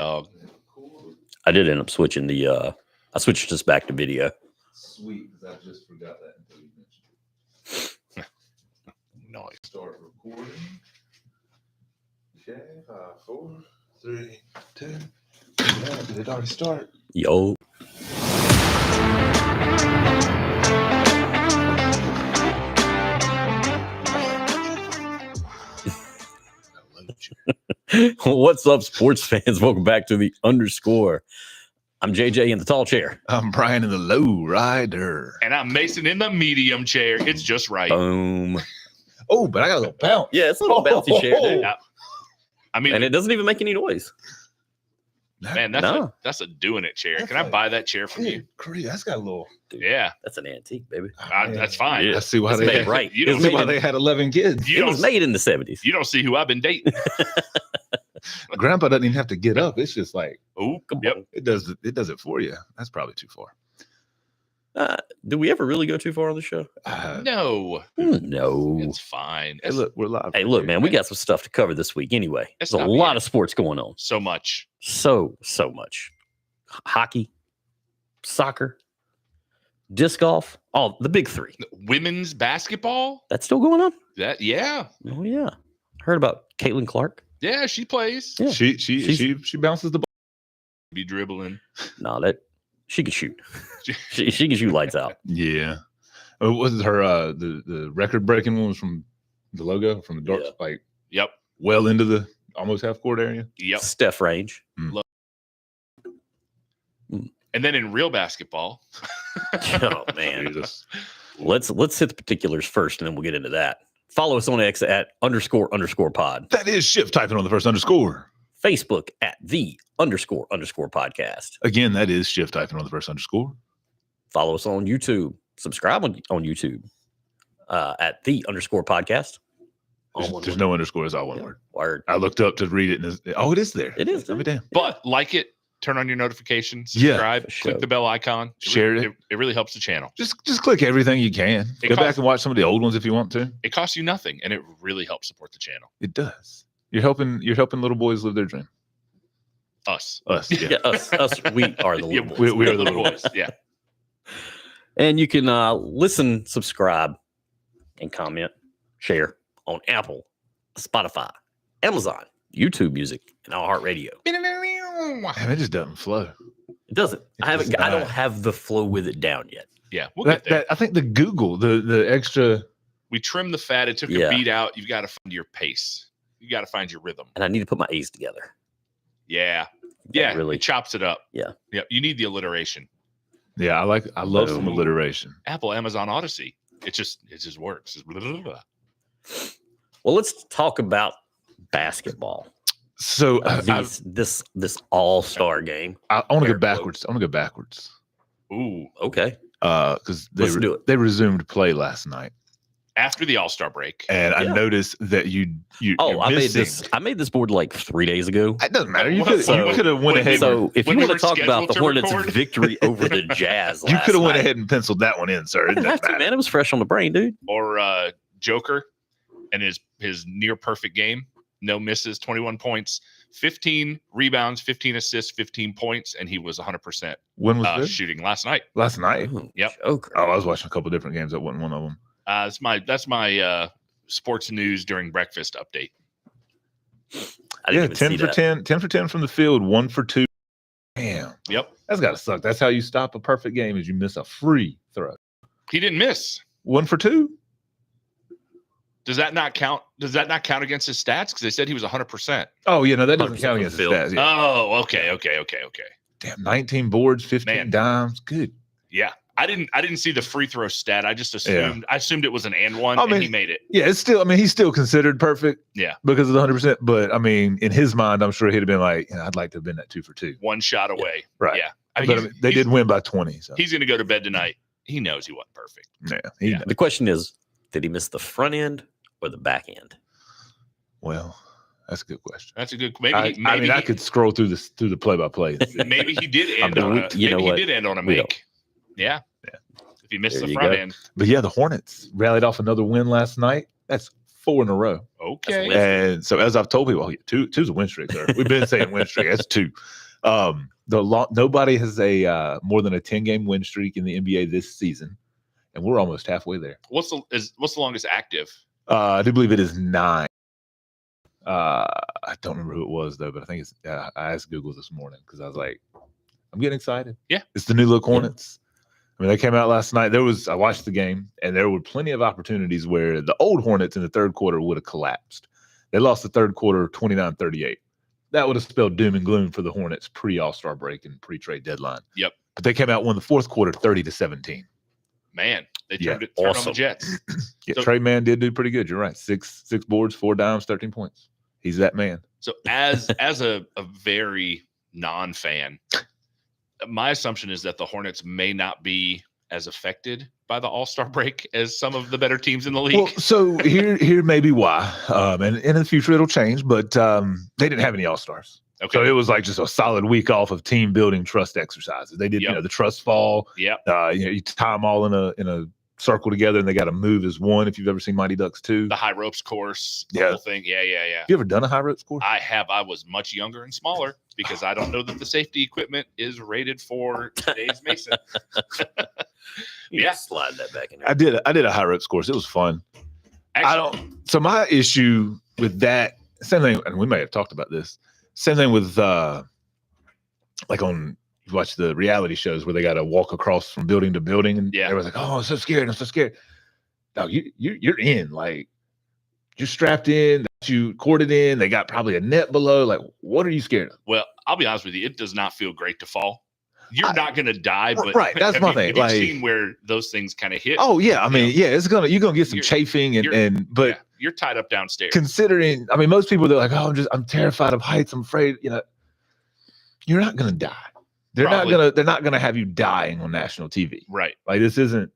I did end up switching the. I switched this back to video. Sweet, because I just forgot that until you mentioned it. Nice. Start recording. Okay, 5, 4, 3, 2. Yeah, did it already start? Yo. What's up, sports fans? Welcome back to the Underscore. I'm JJ in the tall chair. I'm Brian in the low rider. And I'm Mason in the medium chair. It's just right. Boom. Oh, but I got a little bounce. Yeah, it's a little bouncy chair, dude. Yeah. I mean, And it doesn't even make any noise. man, that's a doing it chair. Can I buy that chair from you? That's got a little. Dude, Yeah, that's an antique, baby. that's fine. Yeah. I see why It's they made had, right. You It was don't made see why in- they had 11 kids. You It was made in the 70s. You don't see who I've been dating. Grandpa doesn't even have to get up. It's just like Oh, Come yep. on. it does it for you. That's probably too far. Do we ever really go too far on the show? No, No. it's fine. Hey, look, we're live. Hey, look, man, we got some stuff to cover this week anyway. It's There's a not lot bad. of sports going on. So much. So much. Hockey, soccer, disc golf, all the big three. Women's basketball. That's still going on? Yeah, Oh, yeah. Heard about Caitlin Clark? yeah. She plays. Yeah. She bounces the ball. Be dribbling. No, that she can shoot. she can shoot lights out. Yeah. What was her the record breaking one was from the logo from the dark Yeah. like Yep. well into the almost half court area. Yep. Steph range. And then in real basketball, Oh man. Jesus. Let's hit the particulars first and then we'll get into that. Follow us on X at __ pod. That is shift typing on the first underscore. Facebook at the __ podcast. Again, that is shift typing on the first underscore. Follow us on YouTube. Subscribe on YouTube at the _ podcast. All one There's word. no underscore. It's all one Yeah. word. Word. I looked up to read it. And it is there. It is. I'll be damned. but like it, turn on your notifications, Yeah, subscribe, for sure. click the bell icon, Share it. It really helps the channel. Just click everything you can. It Go back costs- and watch some of the old ones if you want to. It costs you nothing, and it really helps support the channel. It does. You're helping little boys live their dream. Us. Us. Yeah, us. We are the Yeah, little boys. we are the little boys. Yeah. And you can listen, subscribe, and comment, share on Apple, Spotify, Amazon, YouTube Music, and iHeartRadio. Man, it just doesn't flow. It doesn't. I does don't not. have the flow with it down yet. Yeah, we'll get there. I think the Google, the extra. We trimmed the fat. It took Yeah. a beat out. You've got to find your pace. You got to find your rhythm. And I need to put my A's together. Yeah. That Yeah. really. It chops it up. Yeah. Yep. You need the alliteration. Yeah, I love some Boom. alliteration. Apple, Amazon, Odyssey. It just works. It's blah, blah, blah. Well, let's talk about basketball. So This all-star game. I want to Air go backwards. I want to go backwards Ooh. Okay. because Let's do it. they resumed play last night, After the All-Star break. and I Yeah. noticed that you. Oh, you're I made this board like 3 days ago. It doesn't matter. You Well, could so- have went when ahead. So if you when we want were to talk about the scheduled to Hornets' record- victory over the Jazz, you could have went night, ahead and penciled that one in, sir. I It didn't have doesn't to, matter. man. It was fresh on the brain, dude. Or Joker and his near perfect game. No misses, 21 points, 15 rebounds, 15 assists, 15 points, and he was 100% When was this? shooting last night. Last night. Ooh, Yep. Joker. Oh, I was watching a couple different games. That wasn't one of them. That's my sports news during breakfast update. I didn't Yeah, even 10 see for that. 10, 10 for 10 from the field, 1 for 2. Damn, Yep. that's got to suck. That's how you stop a perfect game is you miss a free throw. He didn't miss. 1 for 2? Does that not count? Does that not count against his stats? Because they said he was 100%. Oh, yeah, no, that doesn't 100% count from against the the field. stats. Yeah. Oh, okay. Damn, 19 boards, 15 Man. dimes. Good. Yeah. I didn't see the free throw stat. I just assumed it was an and one, I mean, and he made it. Yeah, it's still, I mean, he's still considered perfect. Yeah. Because of the 100%. But, I mean, in his mind, I'm sure he'd have been like, I'd like to have been that 2 for 2. One shot away. Right. Yeah. I mean, But I mean, they did win by 20. So, He's going to go to bed tonight. He knows he wasn't perfect. yeah. The question is, did he miss the front end or the back end? Well, that's a good question. That's a good. I could scroll through the play-by-play. Maybe he did end mean, on a. you know Maybe he what? did end on a We don't. make. Yeah. If he missed There the you front go. end. But yeah, the Hornets rallied off another win last night. That's 4 in a row. Oh, Okay. And so, as I've told people, two's a win streak, sir. We've been saying win streak. That's 2. Nobody has a more than a 10-game win streak in the NBA this season, and we're almost halfway there. What's the longest active? I do believe it is 9. I don't remember who it was though, but I think it's. I asked Google this morning because I was like, I'm getting excited. Yeah, it's the new look Hornets. I mean, they came out last night. I watched the game, and there were plenty of opportunities where the old Hornets in the third quarter would have collapsed. They lost the third quarter 29-38. That would have spelled doom and gloom for the Hornets pre-All-Star break and pre-trade deadline. Yep. But they came out, won the fourth quarter 30-17. Man, they turned it awesome. on the Jets. Yeah, Trey Man did do pretty good. You're right. Six boards, 4 dimes, 13 points. He's that man. So as a very non-fan, my assumption is that the Hornets may not be as affected by the All-Star break as some of the better teams in the league. Well, so here may be why. And in the future it'll change, but they didn't have any All-Stars. Okay. So it was like just a solid week off of team building trust exercises. They did, the trust fall. Yeah. You tie them all in a circle together, and they got to move as one. If you've ever seen Mighty Ducks 2, The high ropes course, the whole thing. Yeah. You ever done a high ropes course? I have. I was much younger and smaller because I don't know that the safety equipment is rated for today's Mason. Yeah, slide that back in there. I did a high ropes course. It was fun. Actually, So my issue with that, same thing, and we may have talked about this. Same thing with like on you watch the reality shows where they got to walk across from building to building, and everyone's like, "Oh, I'm so scared! I'm so scared." No, you're in. Like you're strapped in. You corded in. They got probably a net below. Like, what are you scared of? Well, I'll be honest with you. It does not feel great to fall. You're not going to die, but right. That's my thing. Have you seen where those things kind of hit? Oh yeah, I mean, you're gonna get some chafing but you're tied up downstairs. Considering, I mean, most people they're like, "Oh, I'm terrified of heights. I'm afraid." You're not gonna die. They're not gonna have you dying on national TV. Right. Like this isn't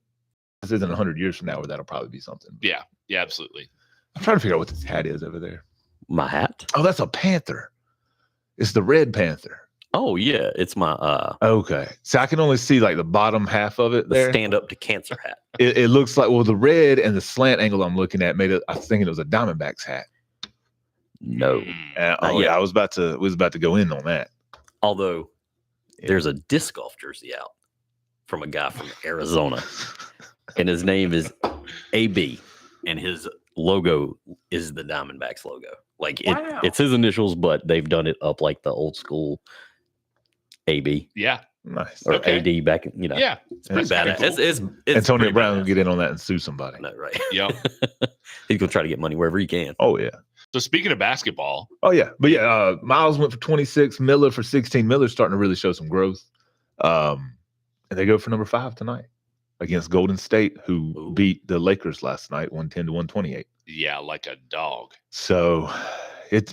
100 years from now where that'll probably be something. Yeah, absolutely. I'm trying to figure out what this hat is over there. My hat? Oh, that's a panther. It's the red panther. Oh yeah, it's my okay. So I can only see like the bottom half of it there. Stand up to cancer hat. It looks like the red and the slant angle I'm looking at made it. I was thinking it was a Diamondbacks hat. No. I was about to go in on that. Although there's a disc golf jersey out from a guy from Arizona, and his name is AB, and his logo is the Diamondbacks logo. Like it's his initials, but they've done it up like the old school AB. Yeah. Nice. Or AD back, Yeah. It's pretty badass. Cool. It's Antonio Brown will get in on that and sue somebody. No, right. Yep. He's going to try to get money wherever he can. Oh, yeah. So speaking of basketball. Oh, yeah. But Miles went for 26, Miller for 16. Miller's starting to really show some growth. And they go for number 5 tonight against Golden State, who beat the Lakers last night, 110-128. Yeah, like a dog. So it's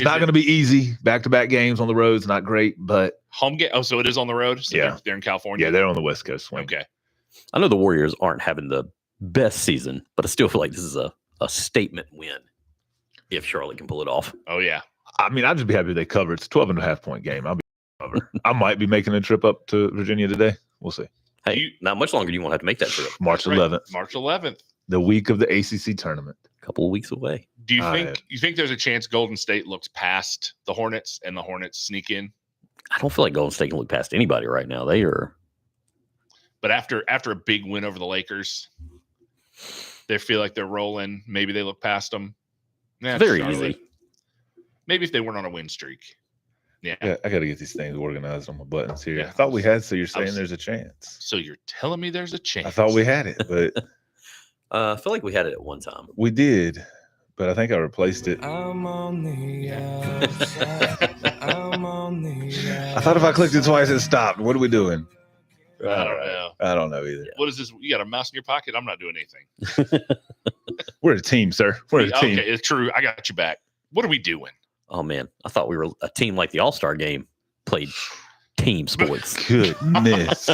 not going to be easy. Back-to-back games on the road is not great, but home game. Oh, so it is on the road. So yeah, they're in California. Yeah, they're on the West Coast swing. Okay. I know the Warriors aren't having the best season, but I still feel like this is a statement win if Charlotte can pull it off. Oh yeah. I mean, I'd just be happy if they cover. It's a 12.5 point game. I'll be cover. I might be making a trip up to Virginia today. We'll see. Hey, not much longer. You won't have to make that trip. March 11th. March 11th. The week of the ACC tournament. A couple of weeks away. Do you think there's a chance Golden State looks past the Hornets and the Hornets sneak in? I don't feel like Golden State can look past anybody right now. They are. But after a big win over the Lakers, they feel like they're rolling. Maybe they look past them. It's very easy. Maybe if they weren't on a win streak. Yeah, I got to get these things organized on my buttons here. Yeah. I thought we had, so you're saying there's a chance. So you're telling me there's a chance. I thought we had it, but I feel like we had it at one time. We did, but I think I replaced it. I'm on the outside. I'm on the outside. I thought if I clicked it twice, it stopped. What are we doing? I don't know. I don't know either. What is this? You got a mouse in your pocket? I'm not doing anything. We're a team, sir. We're a team. Okay, it's true. I got you back. What are we doing? Oh, man. I thought we were a team like the All-Star game played team sports. Goodness.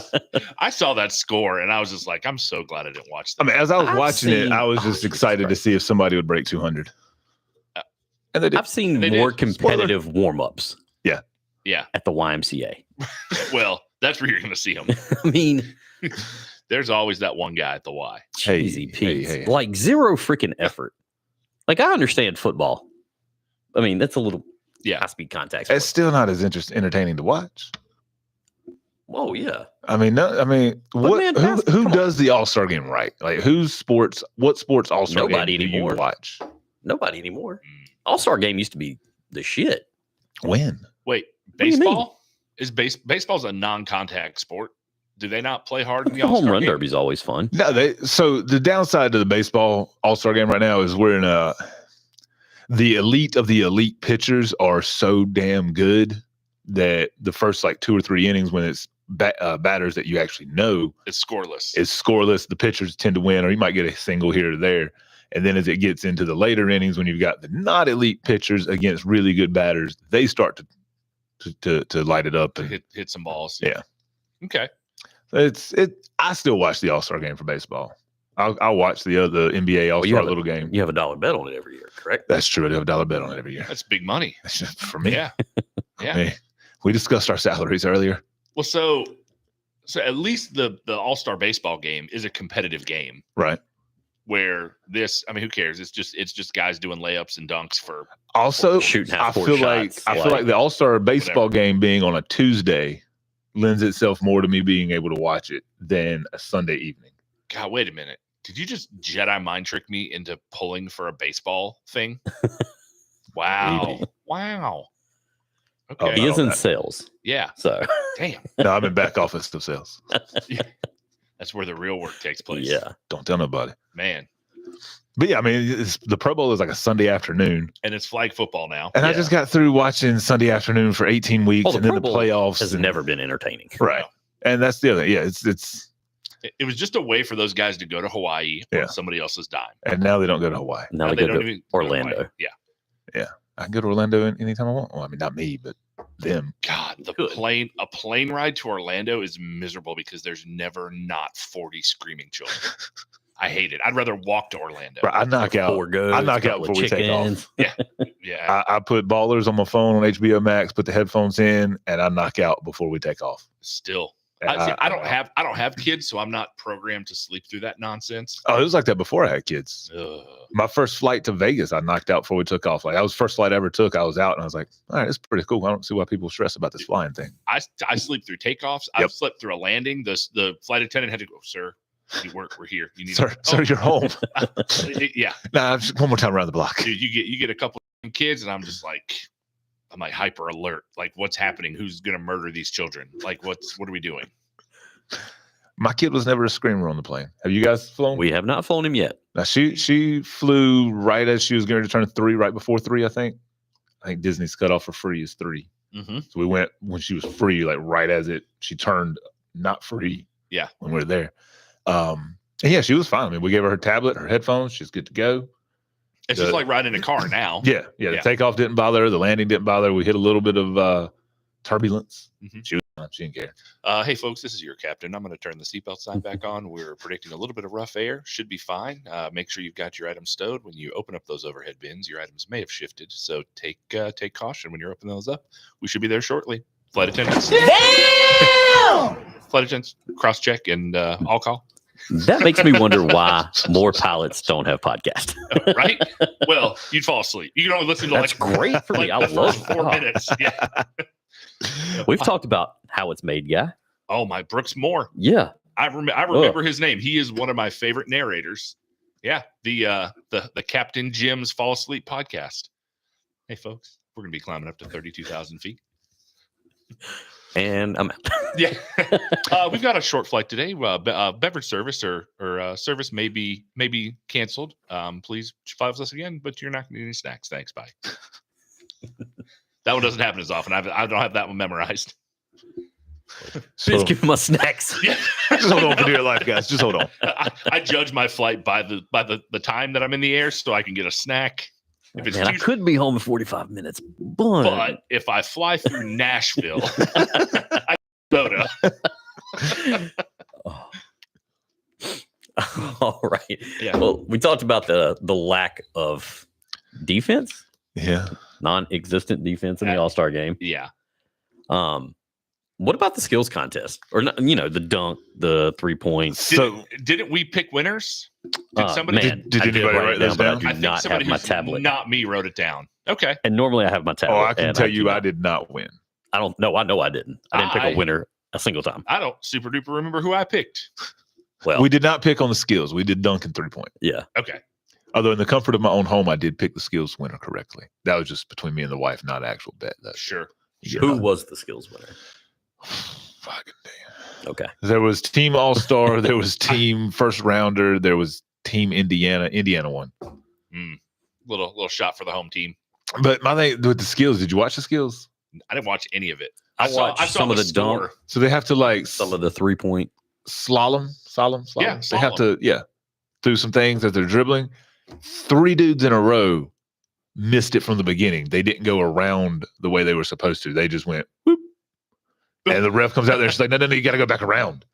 I saw that score, and I was just like, I'm so glad I didn't watch that. I mean, as I was watching it, I was just excited to see if somebody would break 200. And they did. I've seen more competitive warm-ups. Yeah. At the YMCA. Well, that's where you're going to see them. I mean, there's always that one guy at the Y. Cheesy Pete. Like zero freaking effort. Like, I understand football. I mean, that's a little Yeah. high-speed contact It's sport. still not as entertaining to watch. Oh, yeah. I mean, man, who come on. does the All-Star game right? Like, what sports All-Star game Nobody do anymore. you watch? Nobody anymore. All-Star game used to be the shit. When? Wait, do you mean? baseball baseball's a non-contact sport. Do they not play hard in the The home All-Star run game? derby's always fun. No, so the downside to the baseball All-Star game right now is we're in the elite of the elite pitchers are so damn good that the first like 2 or 3 innings when it's batters that you actually know It's scoreless. is scoreless. The pitchers tend to win, or you might get a single here or there. And then as it gets into the later innings, when you've got the not elite pitchers against really good batters, they start to light it up. To And hit some balls. Yeah. Okay. I still watch the All-Star game for baseball. I'll watch the NBA All-Star you have little game. You have a $1 bet on it every year, correct? That's true. I do have a $1 bet on it every year. That's big money. That's just for me. Yeah. Yeah. I mean, we discussed our salaries earlier. Well, so at least the All-Star baseball game is a competitive game Right. where this, I mean, who cares? It's just guys doing layups and dunks for Also, Shooting I half-court feel shots, like the All-Star baseball Whatever. game being on a Tuesday lends itself more to me being able to watch it than a Sunday evening. God, wait a minute. Did you just Jedi mind trick me into pulling for a baseball thing? Wow. Maybe. Wow. Oh, Okay. He is all in that. sales. Yeah. So, Damn. No, I'm in back office of sales. That's where the real work takes place. yeah. Don't tell nobody. Man. But yeah, I mean, the Pro Bowl is like a Sunday afternoon. And it's flag football now. And I Yeah. just got through watching Sunday afternoon for 18 weeks Oh, the and then Pro the Bowl playoffs. has and- never been entertaining. Right. And that's the other. Yeah, it's It was just a way for those guys to go to Hawaii Yeah. on somebody else's dime. and now they don't go to Hawaii. Now Now they go to even go to Hawaii. Orlando. Yeah. I can go to Orlando anytime I want. Well, I mean, not me, but them. God, a plane ride to Orlando is miserable because there's never not 40 screaming children. I hate it. I'd rather walk to Orlando. Right, I knock out. Four goats, I knock out couple of before we take off. chickens. Yeah. I put Ballers on my phone on HBO Max, put the headphones in, and I knock out before we take off. Still. And I don't have kids, so I'm not programmed to sleep through that nonsense. Oh, it was like that before I had kids. Ugh. My first flight to Vegas, I knocked out before we took off. Like, that was the first flight I ever took. I was out, and I was like, all right, it's pretty cool. I don't see why people stress about this flying thing. I sleep through takeoffs. Yep. I've slept through a landing. The flight attendant had to go, sir, we're here. You need Sir, to, you're home. yeah. Nah, just one more time around the block. Dude, you get a couple of kids, and I'm like hyper alert. Like, what's happening? Who's gonna murder these children? Like, what are we doing? My kid was never a screamer on the plane. Have you guys flown? We have not flown him yet. Now, she flew right as she was going to turn 3, right before 3, I think. I think Disney's cutoff for free is 3. Mm-hmm. So we went when she was free, like right as she turned not free. Yeah. When we were there. And yeah, she was fine. I mean, we gave her tabllet, her headphones. She's good to go. It's just like riding a car now. Yeah. The Yeah. takeoff didn't bother her. The landing didn't bother her. We hit a little bit of turbulence. Mhm. She was fine. She didn't care. Hey, folks, this is your captain. I'm going to turn the seatbelt sign back on. We're predicting a little bit of rough air. Should be fine. Make sure you've got your items stowed. When you open up those overhead bins, your items may have shifted. So take caution when you're opening those up. We should be there shortly. Flight attendants. Flight attendants, cross check and all call. That makes me wonder why more pilots don't have podcasts. Right? Well, you'd fall asleep. You can only listen to That's great for me. like I the love first 4 it. minutes. Yeah. We've talked about how it's made, guy. Oh, my Brooks Moore. Yeah. I remember his name. He is one of my favorite narrators. Yeah, the Captain Jim's Fall Asleep podcast. Hey, folks, we're gonna be climbing up to 32,000 feet. And I'm out. Yeah, we've got a short flight today. Beverage service or service may be canceled. Please fly with us again, but you're not gonna need any snacks. Thanks. Bye. That one doesn't happen as often. I don't have that one memorized. So, Please give him my snacks. Yeah. just hold on for dear life, guys. Just hold on. I judge my flight by the time that I'm in the air, so I can get a snack. If it's Man, I could be home in 45 minutes, but if I fly through Nashville, I soda. Oh. All right. Yeah. Well, we talked about the lack of defense, Yeah. non-existent defense in the All-Star game. Yeah. What about the skills contest? Or not, the dunk, the 3 points. So Didn't we pick winners? Did somebody? Man, Did I did anybody write write it those down, down? but I I do think not somebody have my who's tablet. not me wrote it down. Okay. And normally I have my tablet. oh, I can and tell do you, I not. did not win. I don't know. I know I didn't. I didn't pick I- a winner a single time. I don't super duper remember who I picked. Well, We did not pick on the skills. We did dunk and 3-point. yeah. Okay. Although in the comfort of my own home, I did pick the skills winner correctly. That was just between me and the wife, not actual bet. Though. Sure. Who was the skills winner? Fucking damn. Okay. There was Team All Star. There was Team First Rounder. There was Team Indiana. Indiana won. Little shot for the home team. But my thing with the skills, did you watch the skills? I didn't watch any of it. I saw watched some of the score. dunk. So they have to like Some of the 3-point. slalom. Yeah, They have to do some things as they're dribbling. 3 dudes in a row missed it from the beginning. They didn't go around the way they were supposed to. They just went whoop. And the ref comes out there. She's like, no, you got to go back around.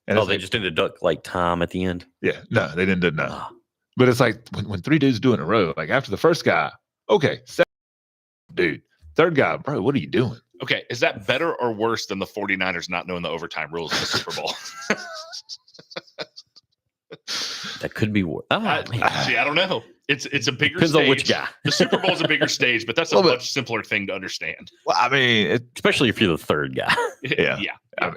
And Oh, it's they like, just didn't duck like time at the end. yeah, no, they didn't do no. Ah, But it's like when 3 dudes do it in a row, like after the first guy, okay, second dude, third guy, bro, what are you doing? Okay. Is that better or worse than the 49ers not knowing the overtime rules in the Super Bowl? that could be worse. Oh, man. See, I don't know. It's a bigger Depends stage. on which guy. The Super Bowl is a bigger stage, but that's a Well, but- much simpler thing to understand. Well, I mean, Especially if you're the third guy. Yeah.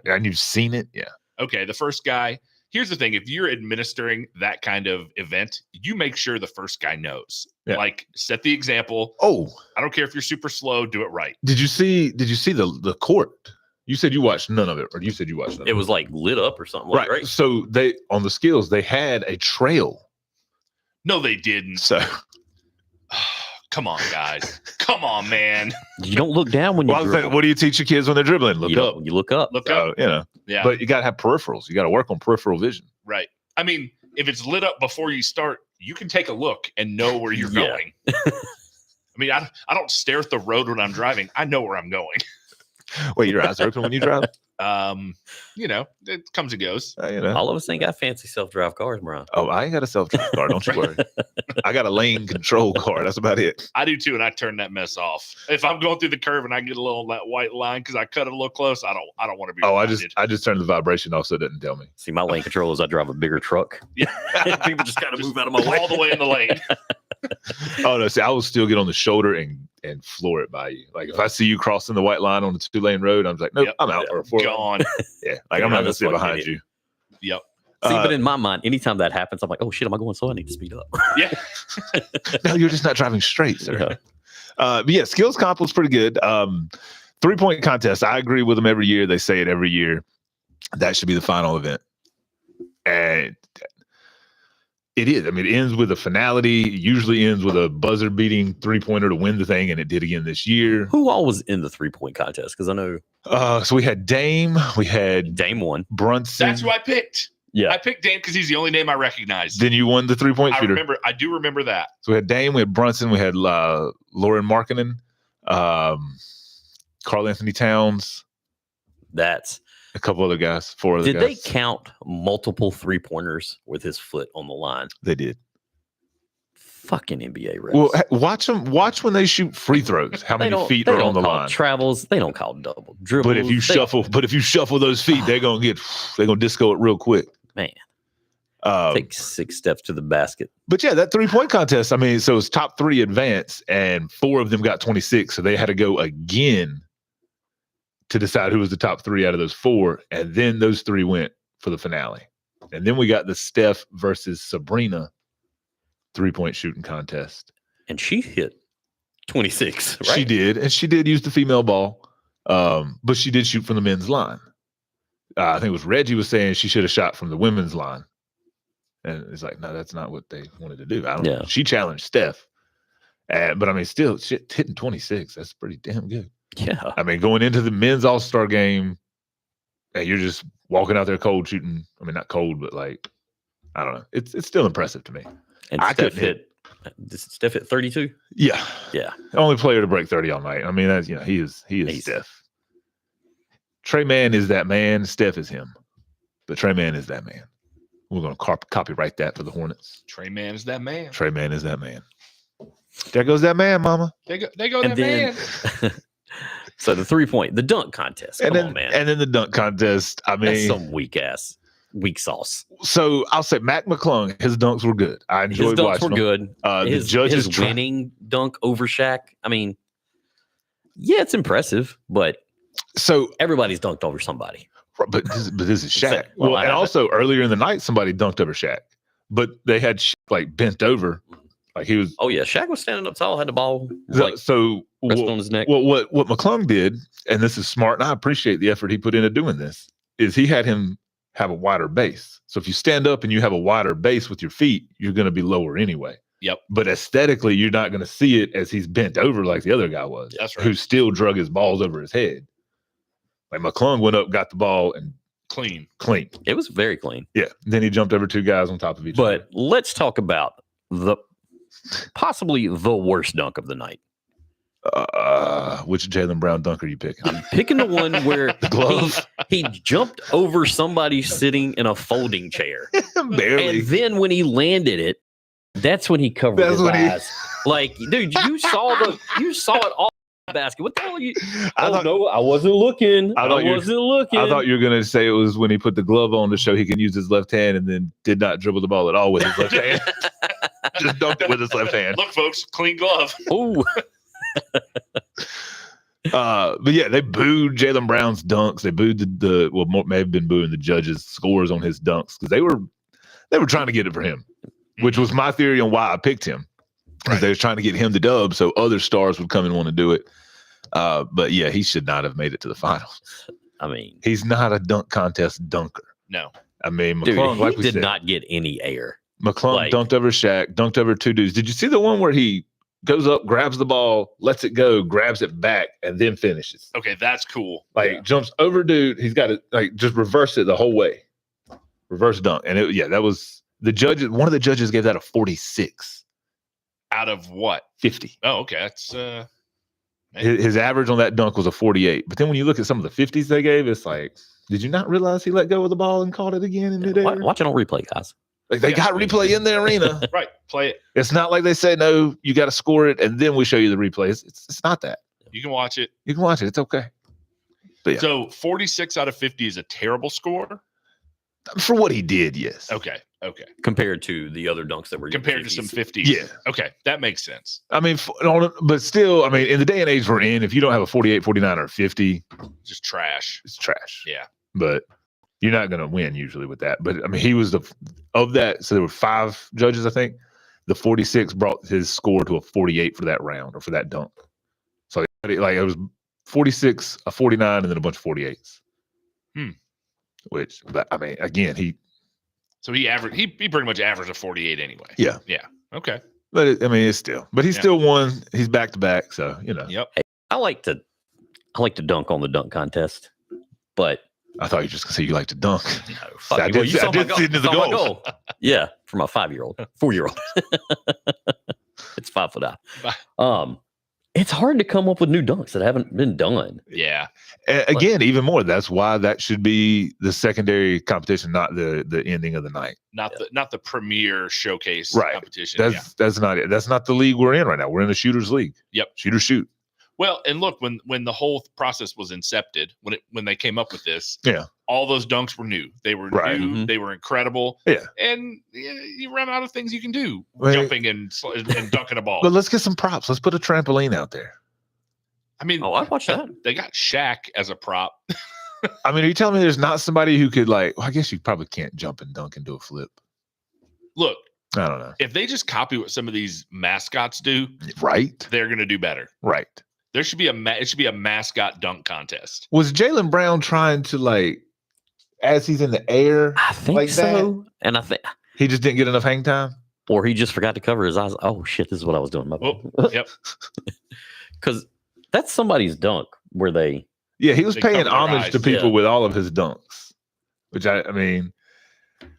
and you've seen it, yeah. Okay. The first guy. Here's the thing: if you're administering that kind of event, you make sure the first guy knows. Yeah. Like, set the example. Oh, I don't care if you're super slow. Do it right. did you see the court? You said you watched none of it, or you said you watched none It of it. was like lit up or something. Right. Right. So they on the skills, they had a trail. No, they didn't. So Come on, guys. Come on, man. You don't look down when you well, I was dribble. thinking, what do you teach your kids when they're dribbling? Look you up. don't- You look up. Look So, up. Yeah. But you gotta have peripherals. You gotta work on peripheral vision. Right. I mean, if it's lit up before you start, you can take a look and know where you're Yeah. going. I mean, I don't stare at the road when I'm driving. I know where I'm going. Wait, your eyes are open when you drive? It comes and goes. All of us ain't got fancy self-drive cars, Brian. Oh, I ain't got a self-drive car. Don't you worry. I got a lane control car. That's about it. I do too, and I turn that mess off. If I'm going through the curve and I get a little that white line because I cut it a little close, I don't want to be. Oh, reminded. I just turned the vibration off so it didn't tell me. See, my lane control is I drive a bigger truck. Yeah. People just kind of Just move out of my way. all the way in the lane. Oh no, see, I will still get on the shoulder and floor it by you. Like if I see you crossing the white line on the 2-lane road, I'm just like, nope, Yep. I'm out. Or 4 Gone. Yeah, like I'm not gonna That's sit fucking behind idiot. you. Yep. See, but in my mind, anytime that happens, I'm like, oh shit, am I going slow? I need to speed up. Yeah. No, you're just not driving straight, sir. Yeah. But yeah, skills comp was pretty good. 3-point contest. I agree with them every year. They say it every year. That should be the final event. And it is. I mean, it ends with a finality. It usually ends with a buzzer beating 3-pointer to win the thing. And it did again this year. Who all was in the 3-point contest? Because I know So we had Dame. We had Dame won. Brunson. That's who I picked. Yeah. I picked Dame because he's the only name I recognize. Then you won the 3-point shooter. I do remember that. So we had Dame, we had Brunson, we had Lauren Markkinen, Karl Anthony Towns, That's. a couple other guys, 4 other Did they guys. count multiple 3-pointers with his foot on the line? They did. Fucking NBA refs. Well, watch them. Watch when they shoot free throws. How many feet they are don't on the call line? travels. They don't call double dribbles. But if you shuffle those feet, they're gonna disco it real quick. Man. Um, Take 6 steps to the basket. But yeah, that 3-point contest. I mean, so it's top 3 advance, and 4 of them got 26. So they had to go again to decide who was the top 3 out of those 4, and then those 3 went for the finale. And then we got the Steph versus Sabrina 3-point shooting contest. And she hit 26, right? She did, and she did use the female ball, but she did shoot from the men's line. I think it was Reggie was saying she should have shot from the women's line. And it's like, no, that's not what they wanted to do. I don't know. Yeah. She challenged Steph. But I mean, still, shit, hitting 26, that's pretty damn good. Yeah. I mean, going into the men's all-star game, and you're just walking out there cold shooting. I mean, not cold, but like, I don't know. It's still impressive to me. And I Steph couldn't Steph hit 32? Yeah. Yeah. Only player to break 30 all night. I mean, that's, he is He's- Steph. Trey Mann is that man. Steph is him. But Trey Mann is that man. We're going to copyright that for the Hornets. Trey Man is that man. Trey Mann is that man. There goes that man, mama. They go And that then man. So the 3-point, the dunk contest. Come on, man. And then the dunk contest. I That's mean, some weak sauce. so I'll say Mac McClung, his dunks were good. I His enjoyed dunks watching were them. good. The judges his winning dunk over Shaq. I mean, yeah, it's impressive, but so everybody's dunked over somebody. but this is Shaq. Except- well, Well, I and haven't. also earlier in the night, somebody dunked over Shaq, but they had Shaq, like bent over, like he was. Oh yeah, Shaq was standing up tall, had the ball like So resting on his neck. Well, what McClung did, and this is smart, and I appreciate the effort he put into doing this, is he had him have a wider base. So if you stand up and you have a wider base with your feet, you're going to be lower anyway. Yep. But aesthetically, you're not going to see it as he's bent over like the other guy was. That's right. Who still drug his balls over his head. Like McClung went up, got the ball, and Clean. clean. It was very clean. Yeah. Then he jumped over two guys on top of each other. But let's talk about possibly the worst dunk of the night. Which Jaylen Brown dunk are you picking? I'm picking the one where The glove? he jumped over somebody sitting in a folding chair. Barely. And then when he landed it, that's when he covered That's his when he- eyes. Like, dude, you saw it all in the basket. What the hell are you? I Oh thought- no, I wasn't looking. I I, thought you- wasn't looking. I thought you were going to say it was when he put the glove on to show he can use his left hand and then did not dribble the ball at all with his left hand. Just dunked it with his left hand. Look, folks, clean glove. Oh, But yeah, they booed Jaylen Brown's dunks. They booed may have been booing the judges' scores on his dunks because they were trying to get it for him, which was my theory on why I picked him. Because Right. they were trying to get him the dub so other stars would come and want to do it. But yeah, he should not have made it to the finals. I mean, He's not a dunk contest dunker. No. I mean, dude, McClung, he like we did said, not get any air. McClung like- dunked over Shaq, dunked over two dudes. Did you see the one where he goes up, grabs the ball, lets it go, grabs it back, and then finishes? Okay, that's cool. Like jumps over dude. He's got to like just reverse it the whole way. Reverse dunk. And that was the judges. One of the judges gave that a 46, Out of what? 50. Oh, okay. That's His average on that dunk was a 48. But then when you look at some of the 50s they gave, it's like, did you not realize he let go of the ball and caught it again in midair? Watch it on replay, guys. Like they Yeah. got replay in the arena. right. Play it. It's not like they say, no, you got to score it and then we show you the replays. It's not that. You can watch it. You can watch it. It's okay. But yeah, So 46 out of 50 is a terrible score. for what he did, yes. Okay. Okay. Compared to the other dunks that were in Compared to some 50s. 50s. Yeah. Okay. That makes sense. I mean, but still, I mean, in the day and age we're in, if you don't have a 48, 49, or 50, Just trash. it's trash. Yeah. But you're not going to win usually with that. But I mean, he was of that. So there were 5 judges, I think. The 46 brought his score to a 48 for that round or for that dunk. So like it was 46, a 49, and then a bunch of 48s. Which, but I mean, again, So he pretty much averaged a 48 anyway. Yeah. Yeah. Okay. but I mean, it's still, but he Yeah. still won. He's back to back. So, Yep. I like to dunk on the dunk contest, but I thought you were just going to say you like to dunk. no, fuck I you. did Well, you see- I saw my did goal. see into the Saw my goals. goal. Yeah, for my 4-year-old. It's 5 foot high. It's hard to come up with new dunks that haven't been done. Yeah. Again, even more. That's why that should be the secondary competition, not the ending of the night. Not the premier showcase Right. competition. Yeah. That's not it. That's not the league we're in right now. We're in the shooters league. Yep. Shooter shoot. Well, and look, when the whole process was incepted, when they came up with this, Yeah. all those dunks were new. They were Right. new. Mhm. They were incredible. Yeah. And you run out of things you can do, Well, jumping and dunking a ball. But let's get some props. Let's put a trampoline out there. I mean, Oh, I'd watch that. They got Shaq as a prop. I mean, are you telling me there's not somebody who could well, I guess you probably can't jump and dunk and do a flip. Look, I don't know. if they just copy what some of these mascots do, Right? they're going to do better. Right. There should be it should be a mascot dunk contest. Was Jaylen Brown trying to as he's in the air, I think Like so. And I think, he just didn't get enough hang time? or he just forgot to cover his eyes. Oh shit, this is what I was doing. My bad. Oh, yep. Because that's somebody's dunk where they. Yeah, he was They paying cover their homage to eyes, people yeah. with all of his dunks, which I mean,